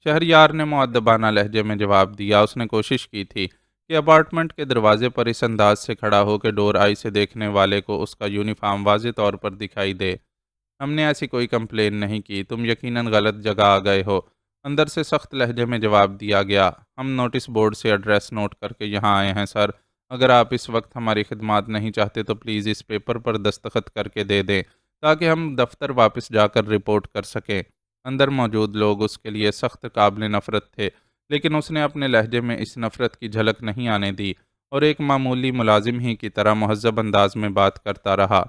شہریار نے مؤدبانہ لہجے میں جواب دیا۔ اس نے کوشش کی تھی کہ اپارٹمنٹ کے دروازے پر اس انداز سے کھڑا ہو کہ ڈور آئی سے دیکھنے والے کو اس کا یونیفارم واضح طور پر دکھائی دے۔ ہم نے ایسی کوئی کمپلین نہیں کی، تم یقیناً غلط جگہ آ گئے ہو، اندر سے سخت لہجے میں جواب دیا گیا۔ ہم نوٹس بورڈ سے ایڈریس نوٹ کر کے یہاں آئے ہیں سر، اگر آپ اس وقت ہماری خدمات نہیں چاہتے تو پلیز اس پیپر پر دستخط کر کے دے دیں تاکہ ہم دفتر واپس جا کر رپورٹ کر سکیں۔ اندر موجود لوگ اس کے لیے سخت قابل نفرت تھے، لیکن اس نے اپنے لہجے میں اس نفرت کی جھلک نہیں آنے دی اور ایک معمولی ملازم ہی کی طرح مہذب انداز میں بات کرتا رہا۔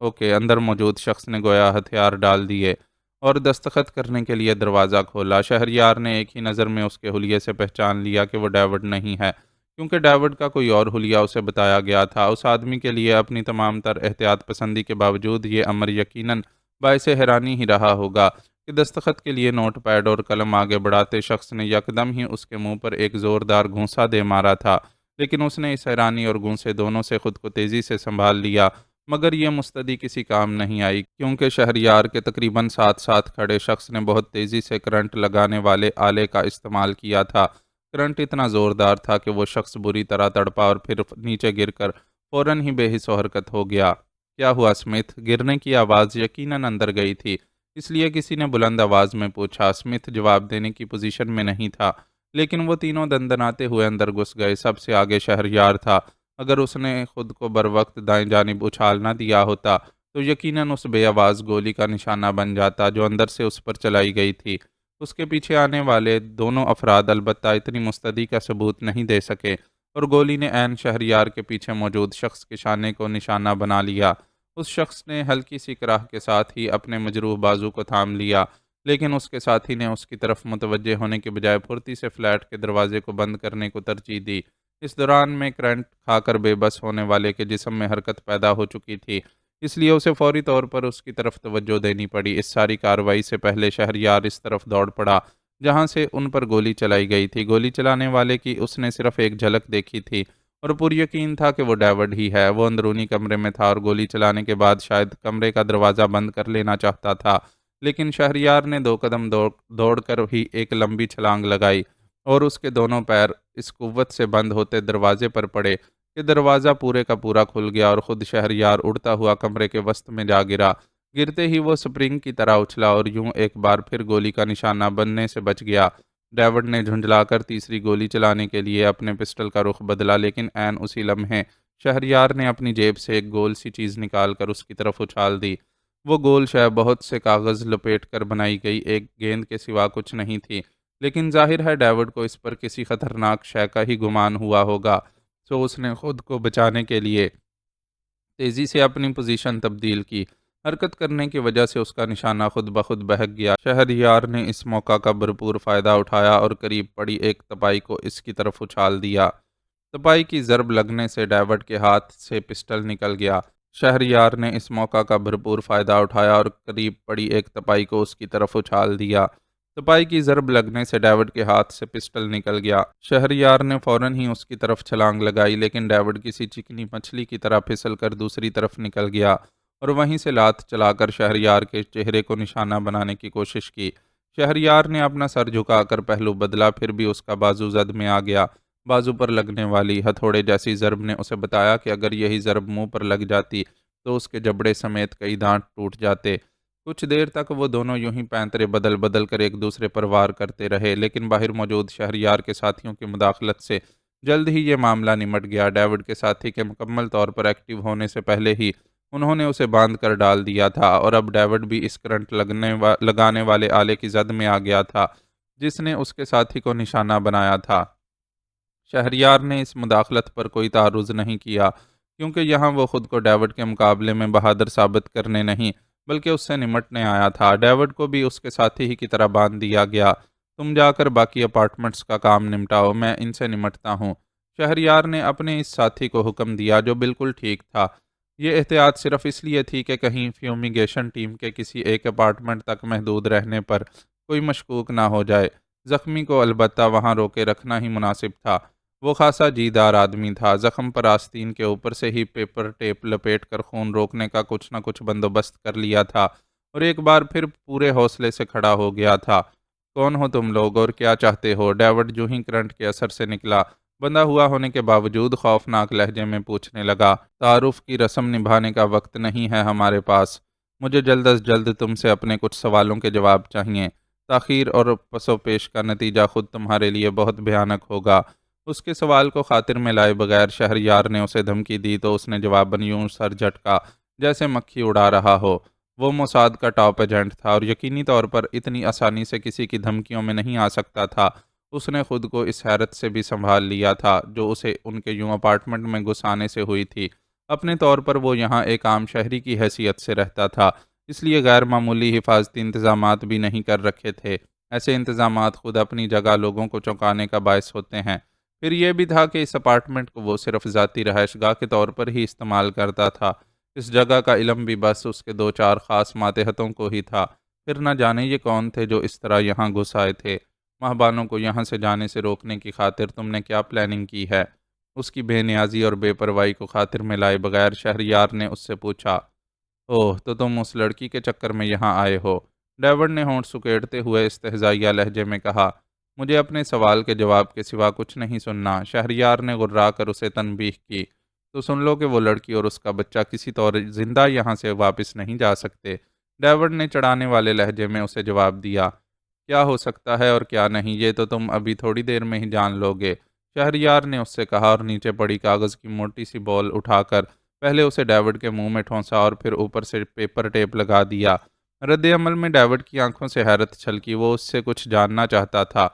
اوکے، اندر موجود شخص نے گویا ہتھیار ڈال دیے اور دستخط کرنے کے لیے دروازہ کھولا۔ شہریار نے ایک ہی نظر میں اس کے حلیے سے پہچان لیا کہ وہ ڈیوڈ نہیں ہے، کیونکہ ڈیوڈ کا کوئی اور حلیہ اسے بتایا گیا تھا۔ اس آدمی کے لیے اپنی تمام تر احتیاط پسندی کے باوجود یہ امر یقیناً باعث حیرانی ہی رہا ہوگا کہ دستخط کے لیے نوٹ پیڈ اور قلم آگے بڑھاتے شخص نے یکدم ہی اس کے منہ پر ایک زوردار گھونسا دے مارا تھا، لیکن اس نے اس حیرانی اور گھونسے دونوں سے خود کو تیزی سے سنبھال لیا، مگر یہ مستدی کسی کام نہیں آئی، کیونکہ شہریار کے تقریباً ساتھ ساتھ کھڑے شخص نے بہت تیزی سے کرنٹ لگانے والے آلے کا استعمال کیا تھا۔ کرنٹ اتنا زوردار تھا کہ وہ شخص بری طرح تڑپا اور پھر نیچے گر کر فوراً ہی بے حس و حرکت ہو گیا۔ کیا ہوا اسمتھ؟ گرنے کی آواز یقیناً اندر گئی تھی، اس لیے کسی نے بلند آواز میں پوچھا۔ اسمتھ جواب دینے کی پوزیشن میں نہیں تھا، لیکن وہ تینوں دندناتے ہوئے اندر گھس گئے۔ سب سے آگے شہریار تھا۔ اگر اس نے خود کو بروقت دائیں جانب اچھال نہ دیا ہوتا تو یقیناً اس بے آواز گولی کا نشانہ بن جاتا جو اندر سے اس پر چلائی گئی تھی۔ اس کے پیچھے آنے والے دونوں افراد البتہ اتنی مستعدی کا ثبوت نہیں دے سکے اور گولی نے عین شہریار کے پیچھے موجود شخص کے شانے کو نشانہ بنا لیا۔ اس شخص نے ہلکی سی کراہ کے ساتھ ہی اپنے مجروح بازو کو تھام لیا، لیکن اس کے ساتھی نے اس کی طرف متوجہ ہونے کے بجائے پھرتی سے فلیٹ کے دروازے کو بند کرنے کو ترجیح دی۔ اس دوران میں کرنٹ کھا کر بے بس ہونے والے کے جسم میں حرکت پیدا ہو چکی تھی، اس لیے اسے فوری طور پر اس کی طرف توجہ دینی پڑی۔ اس ساری کارروائی سے پہلے شہریار اس طرف دوڑ پڑا جہاں سے ان پر گولی چلائی گئی تھی۔ گولی چلانے والے کی اس نے صرف ایک جھلک دیکھی تھی اور پوری یقین تھا کہ وہ ڈیوڈ ہی ہے۔ وہ اندرونی کمرے میں تھا اور گولی چلانے کے بعد شاید کمرے کا دروازہ بند کر لینا چاہتا تھا، لیکن شہریار نے 2 قدم دوڑ کر ہی ایک لمبی چھلانگ لگائی اور اس کے دونوں پیر اس قوت سے بند ہوتے دروازے پر پڑے کہ دروازہ پورے کا پورا کھل گیا اور خود شہریار اڑتا ہوا کمرے کے وسط میں جا گرا۔ گرتے ہی وہ سپرنگ کی طرح اچھلا اور یوں ایک بار پھر گولی کا نشانہ بننے سے بچ گیا۔ ڈیوڈ نے جھنجھلا کر تیسری گولی چلانے کے لیے اپنے پسٹل کا رخ بدلا، لیکن عین اسی لمحے شہریار نے اپنی جیب سے ایک گول سی چیز نکال کر اس کی طرف اچھال دی۔ وہ گول شے بہت سے کاغذ لپیٹ کر بنائی گئی ایک گیند کے سوا کچھ نہیں تھی، لیکن ظاہر ہے ڈیوڈ کو اس پر کسی خطرناک شے کا ہی گمان ہوا ہوگا، سو اس نے خود کو بچانے کے لیے تیزی سے اپنی پوزیشن تبدیل کی۔ حرکت کرنے کی وجہ سے اس کا نشانہ خود بخود بہک گیا۔ شہریار نے اس موقع کا بھرپور فائدہ اٹھایا اور قریب پڑی ایک تپائی کو اس کی طرف اچھال دیا۔ تپائی کی ضرب لگنے سے ڈیوڈ کے ہاتھ سے پسٹل نکل گیا۔ شہریار نے اس موقع کا بھرپور فائدہ اٹھایا اور قریب پڑی ایک تپائی کو اس کی طرف اچھال دیا۔ تپائی کی ضرب لگنے سے ڈیوڈ کے ہاتھ سے پسٹل نکل گیا۔ شہریار نے فوراً ہی اس کی طرف چھلانگ لگائی، لیکن ڈیوڈ کسی چکنی مچھلی کی طرح پھسل کر دوسری طرف نکل گیا اور وہیں سے لات چلا کر شہریار کے چہرے کو نشانہ بنانے کی کوشش کی۔ شہریار نے اپنا سر جھکا کر پہلو بدلا، پھر بھی اس کا بازو زد میں آ گیا۔ بازو پر لگنے والی ہتھوڑے جیسی ضرب نے اسے بتایا کہ اگر یہی ضرب منہ پر لگ جاتی تو اس کے جبڑے سمیت کئی دانت ٹوٹ جاتے۔ کچھ دیر تک وہ دونوں یوں ہی پینترے بدل بدل کر ایک دوسرے پر وار کرتے رہے، لیکن باہر موجود شہریار کے ساتھیوں کی مداخلت سے جلد ہی یہ معاملہ نمٹ گیا۔ ڈیوڈ کے ساتھی کے مکمل طور پر ایکٹیو ہونے سے پہلے ہی انہوں نے اسے باندھ کر ڈال دیا تھا اور اب ڈیوڈ بھی اس کرنٹ لگانے والے آلے کی زد میں آ گیا تھا جس نے اس کے ساتھی کو نشانہ بنایا تھا۔ شہریار نے اس مداخلت پر کوئی تعرض نہیں کیا، کیونکہ یہاں وہ خود کو ڈیوڈ کے مقابلے میں بہادر ثابت کرنے نہیں بلکہ اس سے نمٹنے آیا تھا۔ ڈیوڈ کو بھی اس کے ساتھی ہی کی طرح باندھ دیا گیا۔ تم جا کر باقی اپارٹمنٹس کا کام نمٹاؤ، میں ان سے نمٹتا ہوں، شہریار نے اپنے اس ساتھی کو حکم دیا، جو بالکل ٹھیک تھا۔ یہ احتیاط صرف اس لیے تھی کہ کہیں فیومیگیشن ٹیم کے کسی ایک اپارٹمنٹ تک محدود رہنے پر کوئی مشکوک نہ ہو جائے۔ زخمی کو البتہ وہاں روکے رکھنا ہی مناسب تھا۔ وہ خاصا جیدار آدمی تھا۔ زخم پر آستین کے اوپر سے ہی پیپر ٹیپ لپیٹ کر خون روکنے کا کچھ نہ کچھ بندوبست کر لیا تھا اور ایک بار پھر پورے حوصلے سے کھڑا ہو گیا تھا۔ کون ہو تم لوگ اور کیا چاہتے ہو؟ ڈیوڈ جو ہی کرنٹ کے اثر سے نکلا، بندھا ہوا ہونے کے باوجود خوفناک لہجے میں پوچھنے لگا۔ تعارف کی رسم نبھانے کا وقت نہیں ہے ہمارے پاس، مجھے جلد از جلد تم سے اپنے کچھ سوالوں کے جواب چاہیے۔ تاخیر اور پس و پیش کا نتیجہ خود تمہارے لیے بہت بھیانک ہوگا۔ اس کے سوال کو خاطر میں لائے بغیر شہریار نے اسے دھمکی دی تو اس نے جواباً یوں سر جھٹکا جیسے مکھی اڑا رہا ہو۔ وہ موساد کا ٹاپ ایجنٹ تھا اور یقینی طور پر اتنی آسانی سے کسی کی دھمکیوں میں نہیں آ سکتا تھا۔ اس نے خود کو اس حیرت سے بھی سنبھال لیا تھا جو اسے ان کے یوں اپارٹمنٹ میں گھس آنے سے ہوئی تھی۔ اپنے طور پر وہ یہاں ایک عام شہری کی حیثیت سے رہتا تھا، اس لیے غیر معمولی حفاظتی انتظامات بھی نہیں کر رکھے تھے۔ ایسے انتظامات خود اپنی جگہ لوگوں کو چونکانے کا باعث ہوتے ہیں۔ پھر یہ بھی تھا کہ اس اپارٹمنٹ کو وہ صرف ذاتی رہائش گاہ کے طور پر ہی استعمال کرتا تھا۔ اس جگہ کا علم بھی بس اس کے 2-4 خاص ماتحتوں کو ہی تھا۔ پھر نہ جانے یہ کون تھے جو اس طرح یہاں گھس آئے تھے۔ مہبانوں کو یہاں سے جانے سے روکنے کی خاطر تم نے کیا پلاننگ کی ہے؟ اس کی بے نیازی اور بے پرواہی کو خاطر میں لائے بغیر شہریار نے اس سے پوچھا۔ اوہ، تو تم اس لڑکی کے چکر میں یہاں آئے ہو؟ ڈیوڈ نے ہونٹ سکیڑتے ہوئے استہزائیہ لہجے میں کہا۔ مجھے اپنے سوال کے جواب کے سوا کچھ نہیں سننا۔ شہریار نے غرا کر اسے تنبیہ کی۔ تو سن لو کہ وہ لڑکی اور اس کا بچہ کسی طور زندہ یہاں سے واپس نہیں جا سکتے۔ ڈیوڈ نے چڑھانے والے لہجے میں اسے جواب دیا۔ کیا ہو سکتا ہے اور کیا نہیں، یہ تو تم ابھی تھوڑی دیر میں ہی جان لو گے، شہریار نے اس سے کہا، اور نیچے پڑی کاغذ کی موٹی سی بال اٹھا کر پہلے اسے ڈیوڈ کے منہ میں ٹھونسا اور پھر اوپر سے پیپر ٹیپ لگا دیا۔ رد عمل میں ڈیوڈ کی آنکھوں سے حیرت چھلکی۔ وہ اس سے کچھ جاننا چاہتا تھا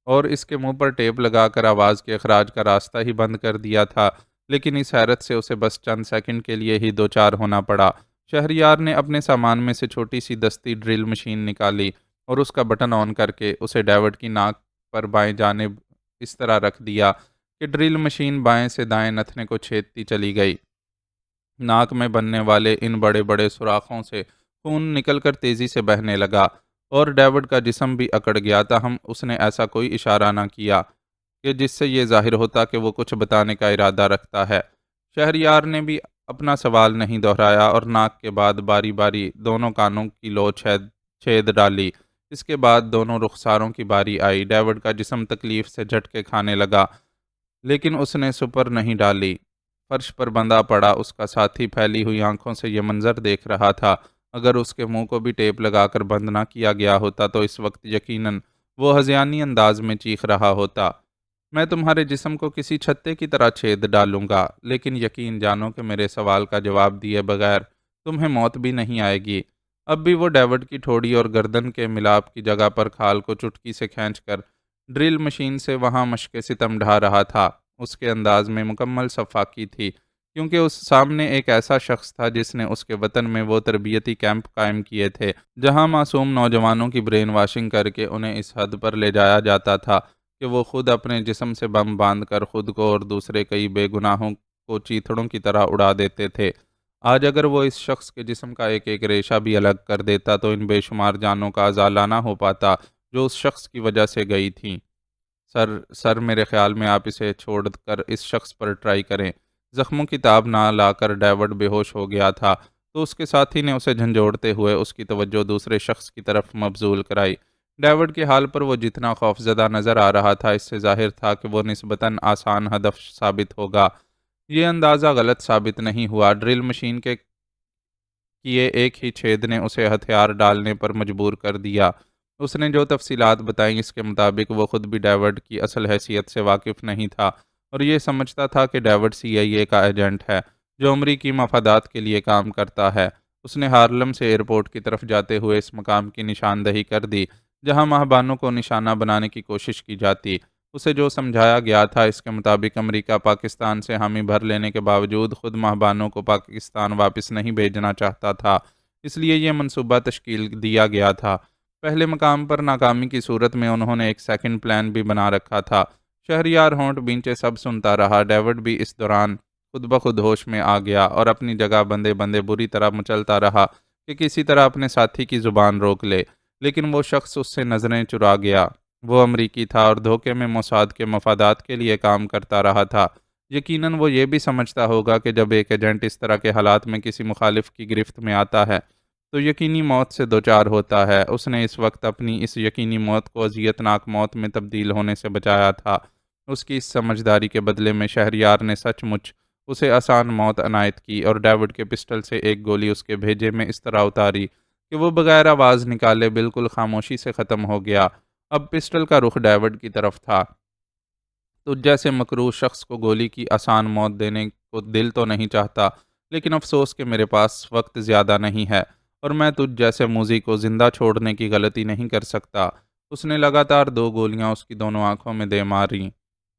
اور اس کے منہ پر ٹیپ لگا کر آواز کے اخراج کا راستہ ہی بند کر دیا تھا، لیکن اس حیرت سے اسے بس چند سیکنڈ کے لیے ہی دوچار ہونا پڑا۔ شہریار نے اپنے سامان میں سے چھوٹی سی دستی ڈرل مشین نکالی اور اس کا بٹن آن کر کے اسے ڈیوڈ کی ناک پر بائیں جانب اس طرح رکھ دیا کہ ڈرل مشین بائیں سے دائیں نتھنے کو چھیدتی چلی گئی۔ ناک میں بننے والے ان بڑے بڑے سوراخوں سے خون نکل کر تیزی سے بہنے لگا اور ڈیوڈ کا جسم بھی اکڑ گیا، تاہم اس نے ایسا کوئی اشارہ نہ کیا کہ جس سے یہ ظاہر ہوتا کہ وہ کچھ بتانے کا ارادہ رکھتا ہے۔ شہریار نے بھی اپنا سوال نہیں دہرایا اور ناک کے بعد باری باری دونوں کانوں کی لو چھید ڈالی۔ اس کے بعد دونوں رخساروں کی باری آئی۔ ڈیوڈ کا جسم تکلیف سے جھٹکے کھانے لگا، لیکن اس نے سپر نہیں ڈالی۔ فرش پر بندھا پڑا اس کا ساتھی پھیلی ہوئی آنکھوں سے یہ منظر دیکھ رہا تھا۔ اگر اس کے منہ کو بھی ٹیپ لگا کر بند نہ کیا گیا ہوتا تو اس وقت یقیناً وہ ہذیانی انداز میں چیخ رہا ہوتا، میں تمہارے جسم کو کسی چھتے کی طرح چھید ڈالوں گا، لیکن یقین جانو کہ میرے سوال کا جواب دیے بغیر تمہیں موت بھی نہیں آئے گی۔ اب بھی وہ ڈیوڈ کی ٹھوڑی اور گردن کے ملاپ کی جگہ پر کھال کو چٹکی سے کھینچ کر ڈرل مشین سے وہاں مشق ستم ڈھا رہا تھا۔ اس کے انداز میں مکمل صفاقی تھی، کیونکہ اس سامنے ایک ایسا شخص تھا جس نے اس کے وطن میں وہ تربیتی کیمپ قائم کیے تھے جہاں معصوم نوجوانوں کی برین واشنگ کر کے انہیں اس حد پر لے جایا جاتا تھا کہ وہ خود اپنے جسم سے بم باندھ کر خود کو اور دوسرے کئی بے گناہوں کو چیتڑوں کی طرح اڑا دیتے تھے۔ آج اگر وہ اس شخص کے جسم کا ایک ایک ریشہ بھی الگ کر دیتا تو ان بے شمار جانوں کا ازالہ نہ ہو پاتا جو اس شخص کی وجہ سے گئی تھیں۔ سر میرے خیال میں آپ اسے چھوڑ کر اس شخص پر ٹرائی کریں۔ زخموں کی تاب نہ لا کر ڈیوڈ بے ہوش ہو گیا تھا تو اس کے ساتھی نے اسے جھنجھوڑتے ہوئے اس کی توجہ دوسرے شخص کی طرف مبذول کرائی۔ ڈیوڈ کے حال پر وہ جتنا خوفزدہ نظر آ رہا تھا، اس سے ظاہر تھا کہ وہ نسبتاً آسان ہدف ثابت ہوگا۔ یہ اندازہ غلط ثابت نہیں ہوا۔ ڈرل مشین کے کیے ایک ہی چھید نے اسے ہتھیار ڈالنے پر مجبور کر دیا۔ اس نے جو تفصیلات بتائیں اس کے مطابق وہ خود بھی ڈیوڈ کی اصل حیثیت سے واقف نہیں تھا اور یہ سمجھتا تھا کہ ڈیوڈ CIA کا ایجنٹ ہے جو امریکی مفادات کے لیے کام کرتا ہے۔ اس نے ہارلم سے ایئرپورٹ کی طرف جاتے ہوئے اس مقام کی نشاندہی کر دی جہاں ماہبانوں کو نشانہ بنانے کی کوشش کی جاتی۔ اسے جو سمجھایا گیا تھا اس کے مطابق امریکہ پاکستان سے حامی بھر لینے کے باوجود خود ماہبانوں کو پاکستان واپس نہیں بھیجنا چاہتا تھا، اس لیے یہ منصوبہ تشکیل دیا گیا تھا۔ پہلے مقام پر ناکامی کی صورت میں انہوں نے ایک سیکنڈ پلان بھی بنا رکھا تھا۔ شہریار ہونٹ بینچے سب سنتا رہا۔ ڈیوڈ بھی اس دوران خود بخود ہوش میں آ گیا اور اپنی جگہ بندے بندے بری طرح مچلتا رہا کہ کسی طرح اپنے ساتھی کی زبان روک لے، لیکن وہ شخص اس سے نظریں چرا گیا۔ وہ امریکی تھا اور دھوکے میں موساد کے مفادات کے لیے کام کرتا رہا تھا۔ یقیناً وہ یہ بھی سمجھتا ہوگا کہ جب ایک ایجنٹ اس طرح کے حالات میں کسی مخالف کی گرفت میں آتا ہے تو یقینی موت سے دوچار ہوتا ہے۔ اس نے اس وقت اپنی اس یقینی موت کو اذیت ناک موت میں تبدیل ہونے سے بچایا تھا۔ اس کی اس سمجھداری کے بدلے میں شہریار نے سچ مچ اسے آسان موت عنایت کی اور ڈیوڈ کے پسٹل سے ایک گولی اس کے بھیجے میں اس طرح اتاری کہ وہ بغیر آواز نکالے بالکل خاموشی سے ختم ہو گیا۔ اب پسٹل کا رخ ڈیوڈ کی طرف تھا۔ تو جیسے مکروہ شخص کو گولی کی آسان موت دینے کو دل تو نہیں چاہتا، لیکن افسوس کہ میرے پاس وقت زیادہ نہیں ہے اور میں تجھ جیسے موذی کو زندہ چھوڑنے کی غلطی نہیں کر سکتا۔ اس نے لگاتار 2 گولیاں اس کی دونوں آنکھوں میں دے ماریں۔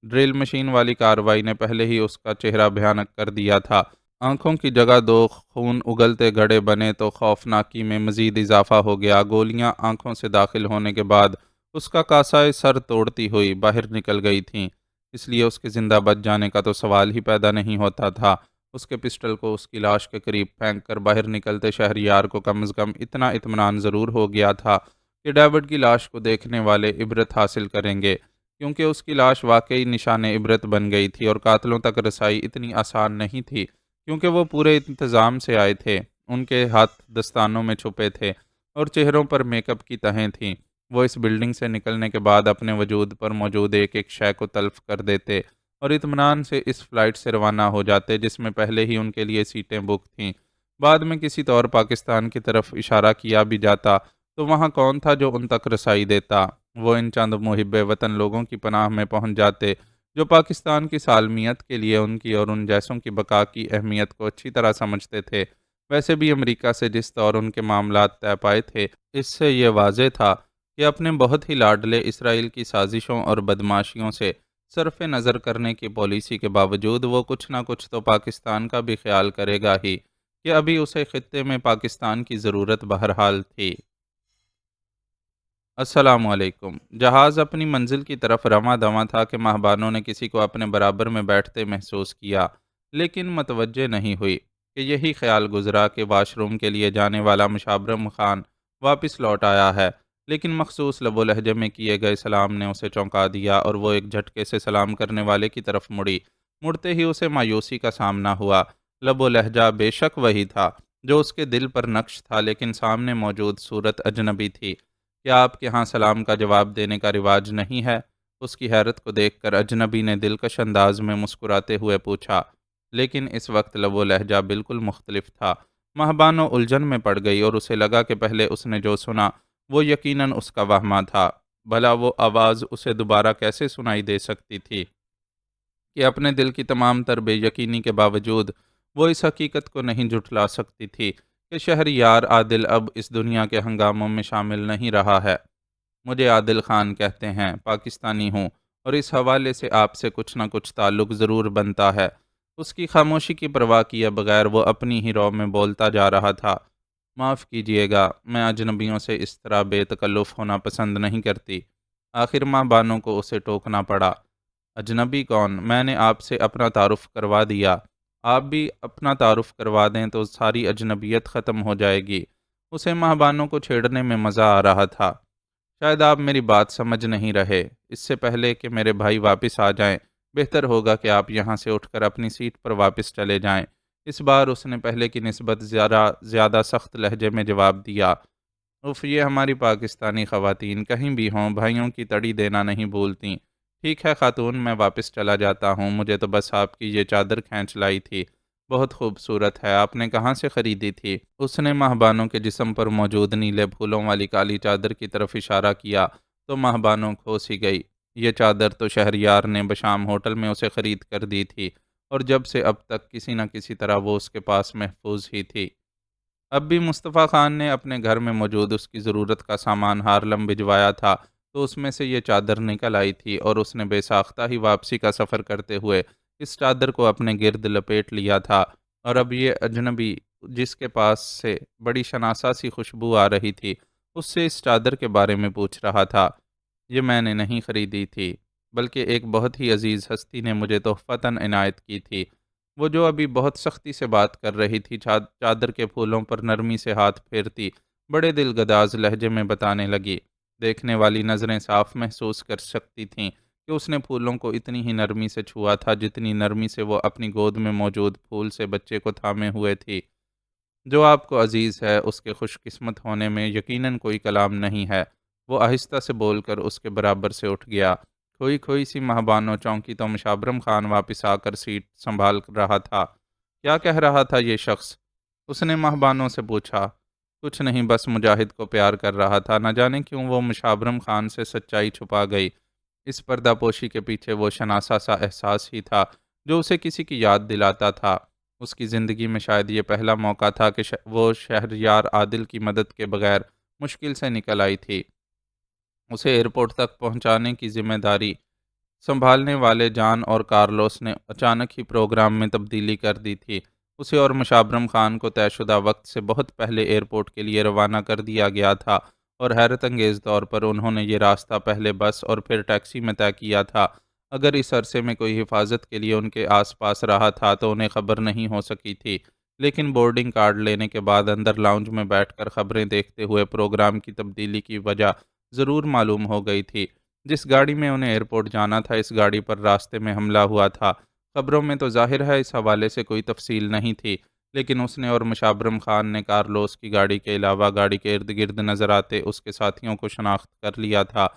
ڈرل مشین والی کارروائی نے پہلے ہی اس کا چہرہ بھیانک کر دیا تھا۔ آنکھوں کی جگہ 2 خون اگلتے گڑھے بنے تو خوفناکی میں مزید اضافہ ہو گیا۔ گولیاں آنکھوں سے داخل ہونے کے بعد اس کا کاسہ سر توڑتی ہوئی باہر نکل گئی تھیں، اس لیے اس کے زندہ بچ جانے کا تو سوال ہی پیدا نہیں ہوتا تھا۔ اس کے پسٹل کو اس کی لاش کے قریب پھینک کر باہر نکلتے شہریار کو کم از کم اتنا اطمینان ضرور ہو گیا تھا کہ ڈیوڈ کی لاش کو دیکھنے والے عبرت حاصل کریں گے، کیونکہ اس کی لاش واقعی نشان عبرت بن گئی تھی اور قاتلوں تک رسائی اتنی آسان نہیں تھی کیونکہ وہ پورے انتظام سے آئے تھے۔ ان کے ہاتھ دستانوں میں چھپے تھے اور چہروں پر میک اپ کی تہیں تھیں۔ وہ اس بلڈنگ سے نکلنے کے بعد اپنے وجود پر موجود ایک ایک شے کو تلف کر دیتے اور اطمینان سے اس فلائٹ سے روانہ ہو جاتے جس میں پہلے ہی ان کے لیے سیٹیں بک تھیں۔ بعد میں کسی طور پاکستان کی طرف اشارہ کیا بھی جاتا تو وہاں کون تھا جو ان تک رسائی دیتا؟ وہ ان چند محب وطن لوگوں کی پناہ میں پہنچ جاتے جو پاکستان کی سالمیت کے لیے ان کی اور ان جیسوں کی بقا کی اہمیت کو اچھی طرح سمجھتے تھے۔ ویسے بھی امریکہ سے جس طور ان کے معاملات طے پائے تھے، اس سے یہ واضح تھا کہ اپنے بہت ہی لاڈلے اسرائیل کی سازشوں اور بدماشیوں سے صرف نظر کرنے کی پالیسی کے باوجود وہ کچھ نہ کچھ تو پاکستان کا بھی خیال کرے گا ہی، کہ ابھی اسے خطے میں پاکستان کی ضرورت بہرحال تھی۔ السلام علیکم۔ جہاز اپنی منزل کی طرف رواں دواں تھا کہ ماہبانوں نے کسی کو اپنے برابر میں بیٹھتے محسوس کیا، لیکن متوجہ نہیں ہوئی کہ یہی خیال گزرا کہ واش روم کے لیے جانے والا مشابرم خان واپس لوٹ آیا ہے، لیکن مخصوص لب و لہجے میں کیے گئے سلام نے اسے چونکا دیا اور وہ ایک جھٹکے سے سلام کرنے والے کی طرف مڑی۔ مڑتے ہی اسے مایوسی کا سامنا ہوا۔ لب و لہجہ بے شک وہی تھا جو اس کے دل پر نقش تھا، لیکن سامنے موجود صورت اجنبی تھی۔ کیا آپ کے ہاں سلام کا جواب دینے کا رواج نہیں ہے؟ اس کی حیرت کو دیکھ کر اجنبی نے دلکش انداز میں مسکراتے ہوئے پوچھا، لیکن اس وقت لب و لہجہ بالکل مختلف تھا۔ مہبانو الجھن میں پڑ گئی اور اسے لگا کہ پہلے اس نے جو سنا وہ یقیناً اس کا وہمہ تھا۔ بھلا وہ آواز اسے دوبارہ کیسے سنائی دے سکتی تھی کہ اپنے دل کی تمام تر بے یقینی کے باوجود وہ اس حقیقت کو نہیں جھٹلا سکتی تھی کہ شہریار عادل اب اس دنیا کے ہنگاموں میں شامل نہیں رہا ہے۔ مجھے عادل خان کہتے ہیں، پاکستانی ہوں اور اس حوالے سے آپ سے کچھ نہ کچھ تعلق ضرور بنتا ہے۔ اس کی خاموشی کی پرواہ کیے بغیر وہ اپنی ہی رو میں بولتا جا رہا تھا۔ معاف کیجیے گا، میں اجنبیوں سے اس طرح بے تکلف ہونا پسند نہیں کرتی۔ آخر ماں بانوں کو اسے ٹوکنا پڑا۔ اجنبی کون؟ میں نے آپ سے اپنا تعارف کروا دیا۔ آپ بھی اپنا تعارف کروا دیں تو ساری اجنبیت ختم ہو جائے گی۔ اسے ماہبانوں کو چھیڑنے میں مزہ آ رہا تھا۔ شاید آپ میری بات سمجھ نہیں رہے۔ اس سے پہلے کہ میرے بھائی واپس آ جائیں، بہتر ہوگا کہ آپ یہاں سے اٹھ کر اپنی سیٹ پر واپس چلے جائیں۔ اس بار اس نے پہلے کی نسبت زیادہ سخت لہجے میں جواب دیا۔ اف، یہ ہماری پاکستانی خواتین کہیں بھی ہوں بھائیوں کی تڑی دینا نہیں بھولتیں۔ ٹھیک ہے خاتون، میں واپس چلا جاتا ہوں، مجھے تو بس آپ کی یہ چادر کھینچ لائی تھی۔ بہت خوبصورت ہے، آپ نے کہاں سے خریدی تھی؟ اس نے ماہبانوں کے جسم پر موجود نیلے پھولوں والی کالی چادر کی طرف اشارہ کیا تو ماہبانوں کھوس ہی گئی۔ یہ چادر تو شہریار نے بشام ہوٹل میں اسے خرید کر دی تھی اور جب سے اب تک کسی نہ کسی طرح وہ اس کے پاس محفوظ ہی تھی۔ اب بھی مصطفیٰ خان نے اپنے گھر میں موجود اس کی ضرورت کا سامان ہارلم بھجوایا تھا تو اس میں سے یہ چادر نکل آئی تھی اور اس نے بے ساختہ ہی واپسی کا سفر کرتے ہوئے اس چادر کو اپنے گرد لپیٹ لیا تھا، اور اب یہ اجنبی جس کے پاس سے بڑی شناسا سی خوشبو آ رہی تھی اس سے اس چادر کے بارے میں پوچھ رہا تھا۔ یہ میں نے نہیں خریدی تھی، بلکہ ایک بہت ہی عزیز ہستی نے مجھے تحفتاً عنایت کی تھی۔ وہ جو ابھی بہت سختی سے بات کر رہی تھی چادر کے پھولوں پر نرمی سے ہاتھ پھیرتی بڑے دل گداز لہجے میں بتانے لگی۔ دیکھنے والی نظریں صاف محسوس کر سکتی تھیں کہ اس نے پھولوں کو اتنی ہی نرمی سے چھوا تھا جتنی نرمی سے وہ اپنی گود میں موجود پھول سے بچے کو تھامے ہوئے تھی۔ جو آپ کو عزیز ہے اس کے خوش قسمت ہونے میں یقیناً کوئی کلام نہیں ہے۔ وہ آہستہ سے بول کر اس کے برابر سے اٹھ گیا۔ کھوئی کھوئی سی ماہبانو چونکی تو مشابرم خان واپس آ کر سیٹ سنبھال رہا تھا۔ کیا کہہ رہا تھا یہ شخص؟ اس نے ماہبانوں سے پوچھا۔ کچھ نہیں، بس مجاہد کو پیار کر رہا تھا۔ نہ جانے کیوں وہ مشابرم خان سے سچائی چھپا گئی۔ اس پردہ پوشی کے پیچھے وہ شناسا سا احساس ہی تھا جو اسے کسی کی یاد دلاتا تھا۔ اس کی زندگی میں شاید یہ پہلا موقع تھا کہ وہ شہریار عادل کی مدد کے بغیر مشکل سے نکل آئی تھی۔ اسے ایئرپورٹ تک پہنچانے کی ذمہ داری سنبھالنے والے جان اور کارلوس نے اچانک ہی پروگرام میں تبدیلی کر دی تھی۔ اسے اور مشابرم خان کو طے شدہ وقت سے بہت پہلے ایئرپورٹ کے لیے روانہ کر دیا گیا تھا، اور حیرت انگیز طور پر انہوں نے یہ راستہ پہلے بس اور پھر ٹیکسی میں طے کیا تھا۔ اگر اس عرصے میں کوئی حفاظت کے لیے ان کے آس پاس رہا تھا تو انہیں خبر نہیں ہو سکی تھی، لیکن بورڈنگ کارڈ لینے کے بعد اندر لاؤنج میں بیٹھ کر خبریں دیکھتے ہوئے پروگرام کی تبدیلی کی وجہ ضرور معلوم ہو گئی تھی۔ جس گاڑی میں انہیں ایئرپورٹ جانا تھا اس گاڑی پر راستے میں حملہ ہوا تھا۔ خبروں میں تو ظاہر ہے اس حوالے سے کوئی تفصیل نہیں تھی، لیکن اس نے اور مشابرم خان نے کارلوس کی گاڑی کے علاوہ گاڑی کے ارد گرد نظر آتے اس کے ساتھیوں کو شناخت کر لیا تھا،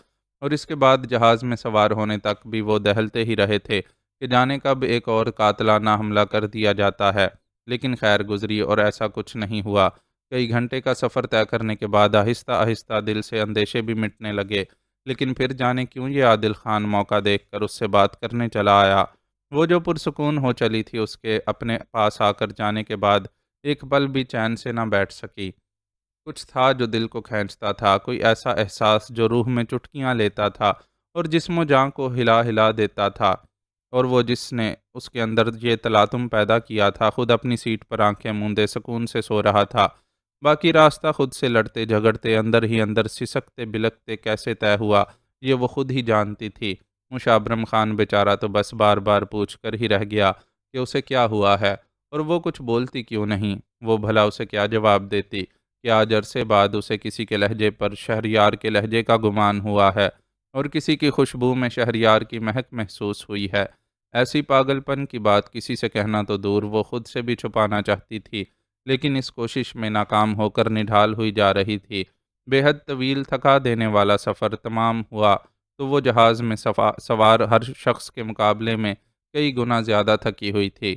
اور اس کے بعد جہاز میں سوار ہونے تک بھی وہ دہلتے ہی رہے تھے کہ جانے کب ایک اور قاتلانہ حملہ کر دیا جاتا ہے۔ لیکن خیر گزری اور ایسا کچھ نہیں ہوا۔ کئی گھنٹے کا سفر طے کرنے کے بعد آہستہ آہستہ دل سے اندیشے بھی مٹنے لگے، لیکن پھر جانے کیوں یہ عادل خان موقع دیکھ کر اس سے بات کرنے چلا آیا۔ وہ جو پرسکون ہو چلی تھی اس کے اپنے پاس آ کر جانے کے بعد ایک پل بھی چین سے نہ بیٹھ سکی۔ کچھ تھا جو دل کو کھینچتا تھا، کوئی ایسا احساس جو روح میں چٹکیاں لیتا تھا اور جسم و جاں کو ہلا ہلا دیتا تھا، اور وہ جس نے اس کے اندر یہ تلاطم پیدا کیا تھا خود اپنی سیٹ پر آنکھیں موندے سکون سے سو رہا تھا۔ باقی راستہ خود سے لڑتے جھگڑتے اندر ہی اندر سسکتے بلکتے کیسے طے ہوا یہ وہ خود ہی جانتی تھی۔ مشابرم خان بیچارہ تو بس بار بار پوچھ کر ہی رہ گیا کہ اسے کیا ہوا ہے، اور وہ کچھ بولتی کیوں نہیں۔ وہ بھلا اسے کیا جواب دیتی کہ آج عرصے بعد اسے کسی کے لہجے پر شہریار کے لہجے کا گمان ہوا ہے، اور کسی کی خوشبو میں شہریار کی مہک محسوس ہوئی ہے۔ ایسی پاگل پن کی بات کسی سے کہنا تو دور، وہ خود سے بھی چھپانا چاہتی تھی، لیکن اس کوشش میں ناکام ہو کر نڈھال ہوئی جا رہی تھی۔ بے حد طویل تھکا دینے والا سفر تمام ہوا تو وہ جہاز میں سوار ہر شخص کے مقابلے میں کئی گنا زیادہ تھکی ہوئی تھی۔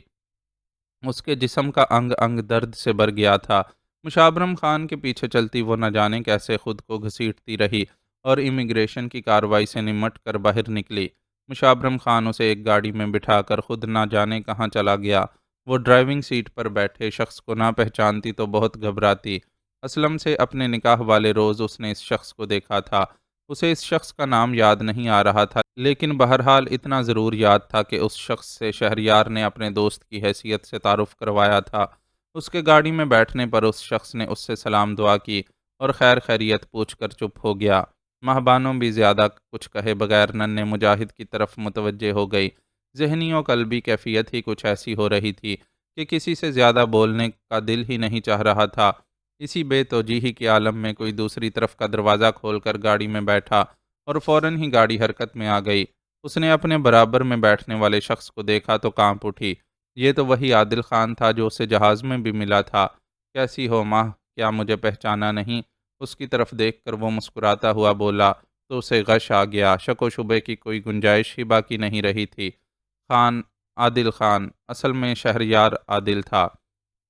اس کے جسم کا انگ انگ درد سے بھر گیا تھا۔ مشابرم خان کے پیچھے چلتی وہ نہ جانے کیسے خود کو گھسیٹتی رہی اور امیگریشن کی کارروائی سے نمٹ کر باہر نکلی۔ مشابرم خان اسے ایک گاڑی میں بٹھا کر خود نہ جانے کہاں چلا گیا۔ وہ ڈرائیونگ سیٹ پر بیٹھے شخص کو نہ پہچانتی تو بہت گھبراتی۔ اسلم سے اپنے نکاح والے روز اس نے اس شخص کو دیکھا تھا۔ اسے اس شخص کا نام یاد نہیں آ رہا تھا، لیکن بہرحال اتنا ضرور یاد تھا کہ اس شخص سے شہریار نے اپنے دوست کی حیثیت سے تعارف کروایا تھا۔ اس کے گاڑی میں بیٹھنے پر اس شخص نے اس سے سلام دعا کی اور خیر خیریت پوچھ کر چپ ہو گیا۔ ماہبانوں بھی زیادہ کچھ کہے بغیر ننھے مجاہد کی طرف متوجہ ہو گئی۔ ذہنی و قلبی کیفیت ہی کچھ ایسی ہو رہی تھی کہ کسی سے زیادہ بولنے کا دل ہی نہیں چاہ رہا تھا۔ اسی بے توجیہی کے عالم میں کوئی دوسری طرف کا دروازہ کھول کر گاڑی میں بیٹھا اور فوراً ہی گاڑی حرکت میں آ گئی۔ اس نے اپنے برابر میں بیٹھنے والے شخص کو دیکھا تو کانپ اٹھی۔ یہ تو وہی عادل خان تھا جو اسے جہاز میں بھی ملا تھا۔ کیسی ہو ماں، کیا مجھے پہچانا نہیں؟ اس کی طرف دیکھ کر وہ مسکراتا ہوا بولا تو اسے غش آ گیا۔ شک و شبے کی کوئی گنجائش ہی باقی نہیں رہی تھی۔ خان، عادل خان، اصل میں شہریار عادل تھا۔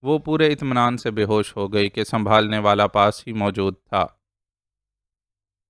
وہ پورے اطمینان سے بے ہوش ہو گئی کہ سنبھالنے والا پاس ہی موجود تھا۔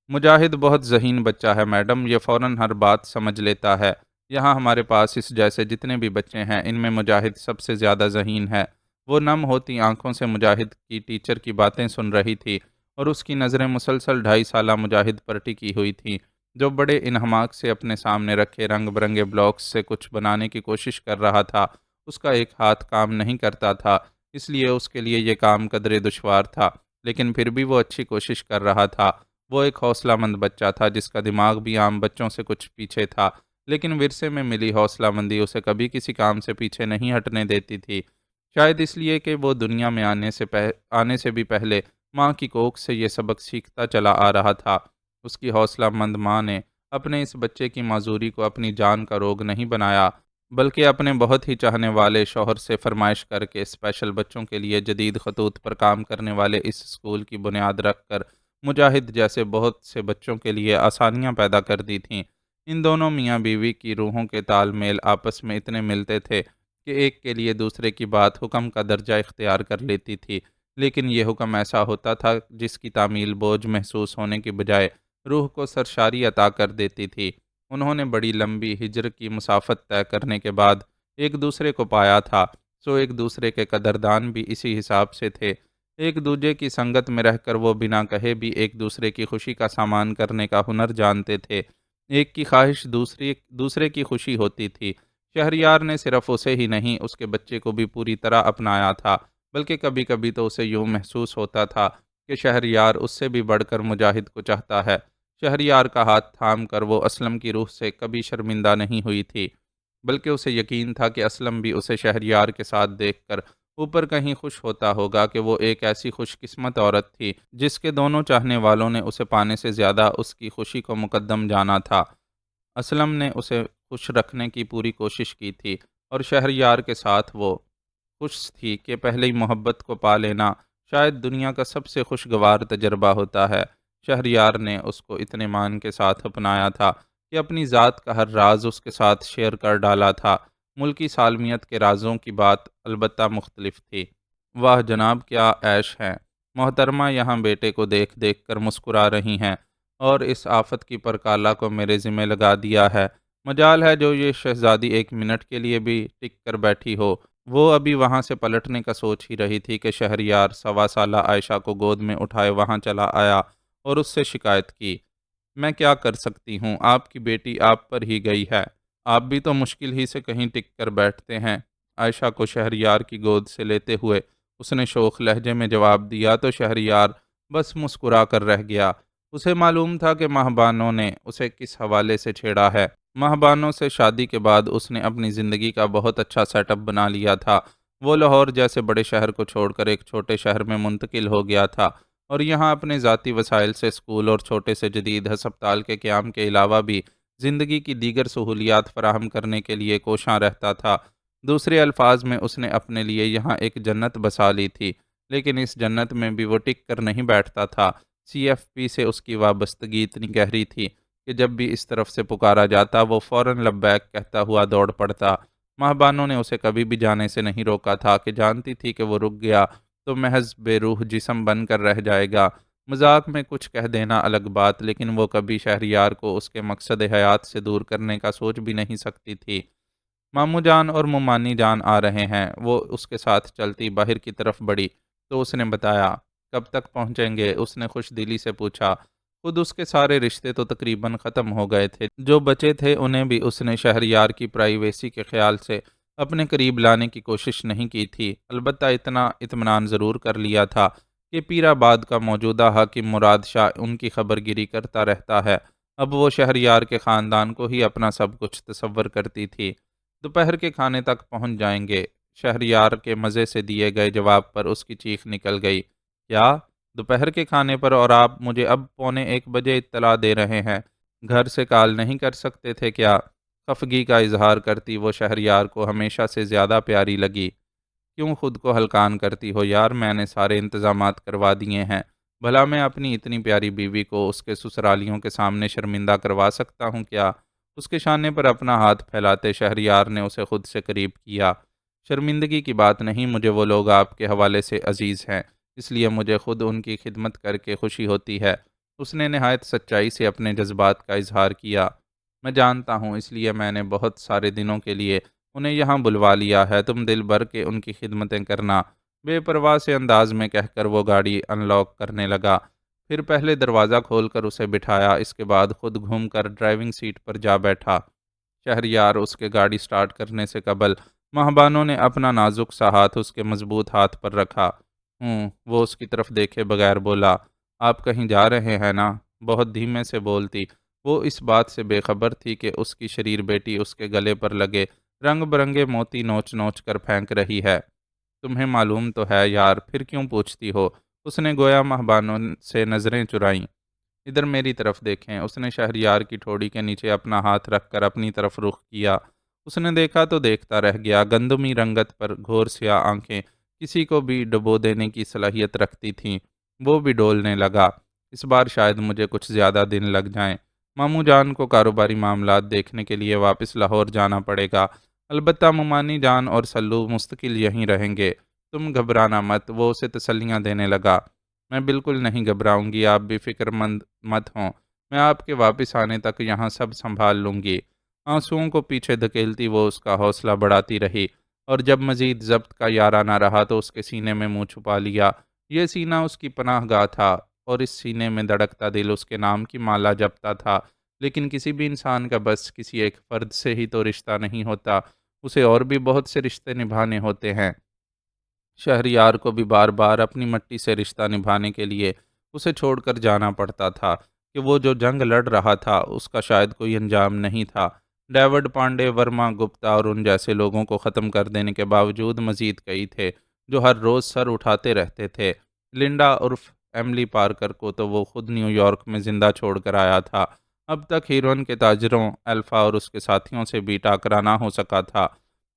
مجاہد بہت ذہین بچہ ہے میڈم، یہ فوراً ہر بات سمجھ لیتا ہے۔ یہاں ہمارے پاس اس جیسے جتنے بھی بچے ہیں ان میں مجاہد سب سے زیادہ ذہین ہے۔ وہ نم ہوتی آنکھوں سے مجاہد کی ٹیچر کی باتیں سن رہی تھی اور اس کی نظریں مسلسل 2.5 سالہ مجاہد پر ٹکی ہوئی تھیں، جو بڑے انہماک سے اپنے سامنے رکھے رنگ برنگے بلاکس سے کچھ بنانے کی کوشش کر رہا تھا۔ اس کا ایک ہاتھ کام نہیں کرتا تھا، اس لیے اس کے لیے یہ کام قدرے دشوار تھا، لیکن پھر بھی وہ اچھی کوشش کر رہا تھا۔ وہ ایک حوصلہ مند بچہ تھا جس کا دماغ بھی عام بچوں سے کچھ پیچھے تھا، لیکن ورثے میں ملی حوصلہ مندی اسے کبھی کسی کام سے پیچھے نہیں ہٹنے دیتی تھی۔ شاید اس لیے کہ وہ دنیا میں آنے سے بھی پہلے ماں کی کوکھ سے یہ سبق سیکھتا چلا آ رہا تھا۔ اس کی حوصلہ مند ماں نے اپنے اس بچے کی معذوری کو اپنی جان کا روگ نہیں بنایا، بلکہ اپنے بہت ہی چاہنے والے شوہر سے فرمائش کر کے اسپیشل بچوں کے لیے جدید خطوط پر کام کرنے والے اس اسکول کی بنیاد رکھ کر مجاہد جیسے بہت سے بچوں کے لیے آسانیاں پیدا کر دی تھیں۔ ان دونوں میاں بیوی کی روحوں کے تال میل آپس میں اتنے ملتے تھے کہ ایک کے لیے دوسرے کی بات حکم کا درجہ اختیار کر لیتی تھی، لیکن یہ حکم ایسا ہوتا تھا جس کی تعمیل بوجھ محسوس ہونے کی بجائے روح کو سرشاری عطا کر دیتی تھی۔ انہوں نے بڑی لمبی ہجر کی مسافت طے کرنے کے بعد ایک دوسرے کو پایا تھا، سو ایک دوسرے کے قدردان بھی اسی حساب سے تھے۔ ایک دوسرے کی سنگت میں رہ کر وہ بنا کہے بھی ایک دوسرے کی خوشی کا سامان کرنے کا ہنر جانتے تھے۔ ایک کی خواہش دوسرے کی خوشی ہوتی تھی۔ شہریار نے صرف اسے ہی نہیں اس کے بچے کو بھی پوری طرح اپنایا تھا، بلکہ کبھی کبھی تو اسے یوں محسوس ہوتا تھا کہ شہریار اس سے بھی بڑھ کر مجاہد کو چاہتا ہے۔ شہریار کا ہاتھ تھام کر وہ اسلم کی روح سے کبھی شرمندہ نہیں ہوئی تھی، بلکہ اسے یقین تھا کہ اسلم بھی اسے شہریار کے ساتھ دیکھ کر اوپر کہیں خوش ہوتا ہوگا کہ وہ ایک ایسی خوش قسمت عورت تھی جس کے دونوں چاہنے والوں نے اسے پانے سے زیادہ اس کی خوشی کو مقدم جانا تھا۔ اسلم نے اسے خوش رکھنے کی پوری کوشش کی تھی اور شہریار کے ساتھ وہ خوش تھی کہ پہلے ہی محبت کو پا لینا شاید دنیا کا سب سے خوشگوار تجربہ ہوتا ہے۔ شہریار نے اس کو اطمینان کے ساتھ اپنایا تھا کہ اپنی ذات کا ہر راز اس کے ساتھ شیئر کر ڈالا تھا۔ ملکی سالمیت کے رازوں کی بات البتہ مختلف تھی۔ واہ جناب کیا عیش ہے! محترمہ یہاں بیٹے کو دیکھ دیکھ کر مسکرا رہی ہیں اور اس آفت کی پرکالہ کو میرے ذمہ لگا دیا ہے۔ مجال ہے جو یہ شہزادی ایک منٹ کے لیے بھی ٹک کر بیٹھی ہو۔ وہ ابھی وہاں سے پلٹنے کا سوچ ہی رہی تھی کہ شہریار 1.25 سالہ عائشہ کو گود میں اٹھائے وہاں چلا آیا اور اس سے شکایت کی۔ میں کیا کر سکتی ہوں؟ آپ کی بیٹی آپ پر ہی گئی ہے۔ آپ بھی تو مشکل ہی سے کہیں ٹک کر بیٹھتے ہیں۔ عائشہ کو شہریار کی گود سے لیتے ہوئے اس نے شوخ لہجے میں جواب دیا تو شہریار بس مسکرا کر رہ گیا۔ اسے معلوم تھا کہ ماہبانوں نے اسے کس حوالے سے چھیڑا ہے۔ ماہبانوں سے شادی کے بعد اس نے اپنی زندگی کا بہت اچھا سیٹ اپ بنا لیا تھا۔ وہ لاہور جیسے بڑے شہر کو چھوڑ کر ایک چھوٹے شہر میں منتقل ہو گیا تھا اور یہاں اپنے ذاتی وسائل سے اسکول اور چھوٹے سے جدید ہسپتال کے قیام کے علاوہ بھی زندگی کی دیگر سہولیات فراہم کرنے کے لیے کوشاں رہتا تھا۔ دوسرے الفاظ میں اس نے اپنے لیے یہاں ایک جنت بسا لی تھی، لیکن اس جنت میں بھی وہ ٹک کر نہیں بیٹھتا تھا۔ سی ایف پی سے اس کی وابستگی اتنی گہری تھی کہ جب بھی اس طرف سے پکارا جاتا وہ فوراً لبیک کہتا ہوا دوڑ پڑتا۔ ماہبانوں نے اسے کبھی بھی جانے سے نہیں روکا تھا کہ جانتی تھی کہ وہ رک گیا تو محض بے روح جسم بن کر رہ جائے گا۔ مذاق میں کچھ کہہ دینا الگ بات، لیکن وہ کبھی شہریار کو اس کے مقصد حیات سے دور کرنے کا سوچ بھی نہیں سکتی تھی۔ ماموں جان اور ممانی جان آ رہے ہیں۔ وہ اس کے ساتھ چلتی باہر کی طرف بڑھی تو اس نے بتایا۔ کب تک پہنچیں گے؟ اس نے خوش دلی سے پوچھا۔ خود اس کے سارے رشتے تو تقریباً ختم ہو گئے تھے، جو بچے تھے انہیں بھی اس نے شہریار کی پرائیویسی کے خیال سے اپنے قریب لانے کی کوشش نہیں کی تھی۔ البتہ اتنا اطمینان ضرور کر لیا تھا کہ پیر آباد کا موجودہ حاکم مراد شاہ ان کی خبر گیری کرتا رہتا ہے۔ اب وہ شہریار کے خاندان کو ہی اپنا سب کچھ تصور کرتی تھی۔ دوپہر کے کھانے تک پہنچ جائیں گے۔ شہریار کے مزے سے دیے گئے جواب پر اس کی چیخ نکل گئی۔ کیا؟ دوپہر کے کھانے پر؟ اور آپ مجھے اب 1:45 اطلاع دے رہے ہیں؟ گھر سے کال نہیں کر سکتے تھے کیا؟ خفگی کا اظہار کرتی وہ شہریار کو ہمیشہ سے زیادہ پیاری لگی۔ کیوں خود کو ہلکان کرتی ہو یار؟ میں نے سارے انتظامات کروا دیے ہیں۔ بھلا میں اپنی اتنی پیاری بیوی کو اس کے سسرالیوں کے سامنے شرمندہ کروا سکتا ہوں کیا؟ اس کے شانے پر اپنا ہاتھ پھیلاتے شہریار نے اسے خود سے قریب کیا۔ شرمندگی کی بات نہیں، مجھے وہ لوگ آپ کے حوالے سے عزیز ہیں، اس لیے مجھے خود ان کی خدمت کر کے خوشی ہوتی ہے۔ اس نے نہایت سچائی سے اپنے جذبات کا اظہار کیا۔ میں جانتا ہوں، اس لیے میں نے بہت سارے دنوں کے لیے انہیں یہاں بلوا لیا ہے۔ تم دل بھر کے ان کی خدمتیں کرنا، بے پرواہ سے انداز میں کہہ کر وہ گاڑی ان لاک کرنے لگا۔ پھر پہلے دروازہ کھول کر اسے بٹھایا، اس کے بعد خود گھوم کر ڈرائیونگ سیٹ پر جا بیٹھا۔ شہریار اس کے گاڑی سٹارٹ کرنے سے قبل مہبانوں نے اپنا نازک سا ہاتھ اس کے مضبوط ہاتھ پر رکھا۔ وہ اس کی طرف دیکھے بغیر بولا۔ آپ کہیں جا رہے ہیں نا؟ بہت دھیمے سے بولتی۔ وہ اس بات سے بے خبر تھی کہ اس کی شریر بیٹی اس کے گلے پر لگے رنگ برنگے موتی نوچ نوچ کر پھینک رہی ہے۔ تمہیں معلوم تو ہے یار، پھر کیوں پوچھتی ہو؟ اس نے گویا مہبانوں سے نظریں چرائیں۔ ادھر میری طرف دیکھیں۔ اس نے شہریار کی ٹھوڑی کے نیچے اپنا ہاتھ رکھ کر اپنی طرف رخ کیا۔ اس نے دیکھا تو دیکھتا رہ گیا۔ گندمی رنگت پر گھور سیاہ آنکھیں کسی کو بھی ڈبو دینے کی صلاحیت رکھتی تھیں۔ وہ بھی ڈولنے لگا۔ اس بار شاید مجھے کچھ زیادہ دن لگ جائیں۔ ماموں جان کو کاروباری معاملات دیکھنے کے لیے واپس لاہور جانا پڑے گا۔ البتہ ممانی جان اور سلو مستقل یہیں رہیں گے۔ تم گھبرانا مت، وہ اسے تسلیاں دینے لگا۔ میں بالکل نہیں گھبراؤں گی، آپ بھی فکر مند مت ہوں۔ میں آپ کے واپس آنے تک یہاں سب سنبھال لوں گی۔ آنسوؤں کو پیچھے دھکیلتی وہ اس کا حوصلہ بڑھاتی رہی، اور جب مزید ضبط کا یارہ نہ رہا تو اس کے سینے میں منہ چھپا لیا۔ یہ سینہ اس کی پناہ گاہ تھا اور اس سینے میں دھڑکتا دل اس کے نام کی مالا جپتا تھا۔ لیکن کسی بھی انسان کا بس کسی ایک فرد سے ہی تو رشتہ نہیں ہوتا، اسے اور بھی بہت سے رشتے نبھانے ہوتے ہیں۔ شہریار کو بھی بار بار اپنی مٹی سے رشتہ نبھانے کے لیے اسے چھوڑ کر جانا پڑتا تھا کہ وہ جو جنگ لڑ رہا تھا اس کا شاید کوئی انجام نہیں تھا۔ ڈیوڈ پانڈے، ورما گپتا اور ان جیسے لوگوں کو ختم کر دینے کے باوجود مزید کئی تھے جو ہر روز سر اٹھاتے رہتے تھے۔ لنڈا عرف ایملی پارکر کو تو وہ خود نیو یارک میں زندہ چھوڑ کر آیا تھا۔ اب تک ہیروئن کے تاجروں الفا اور اس کے ساتھیوں سے بھی ٹاکرا نہ ہو سکا تھا۔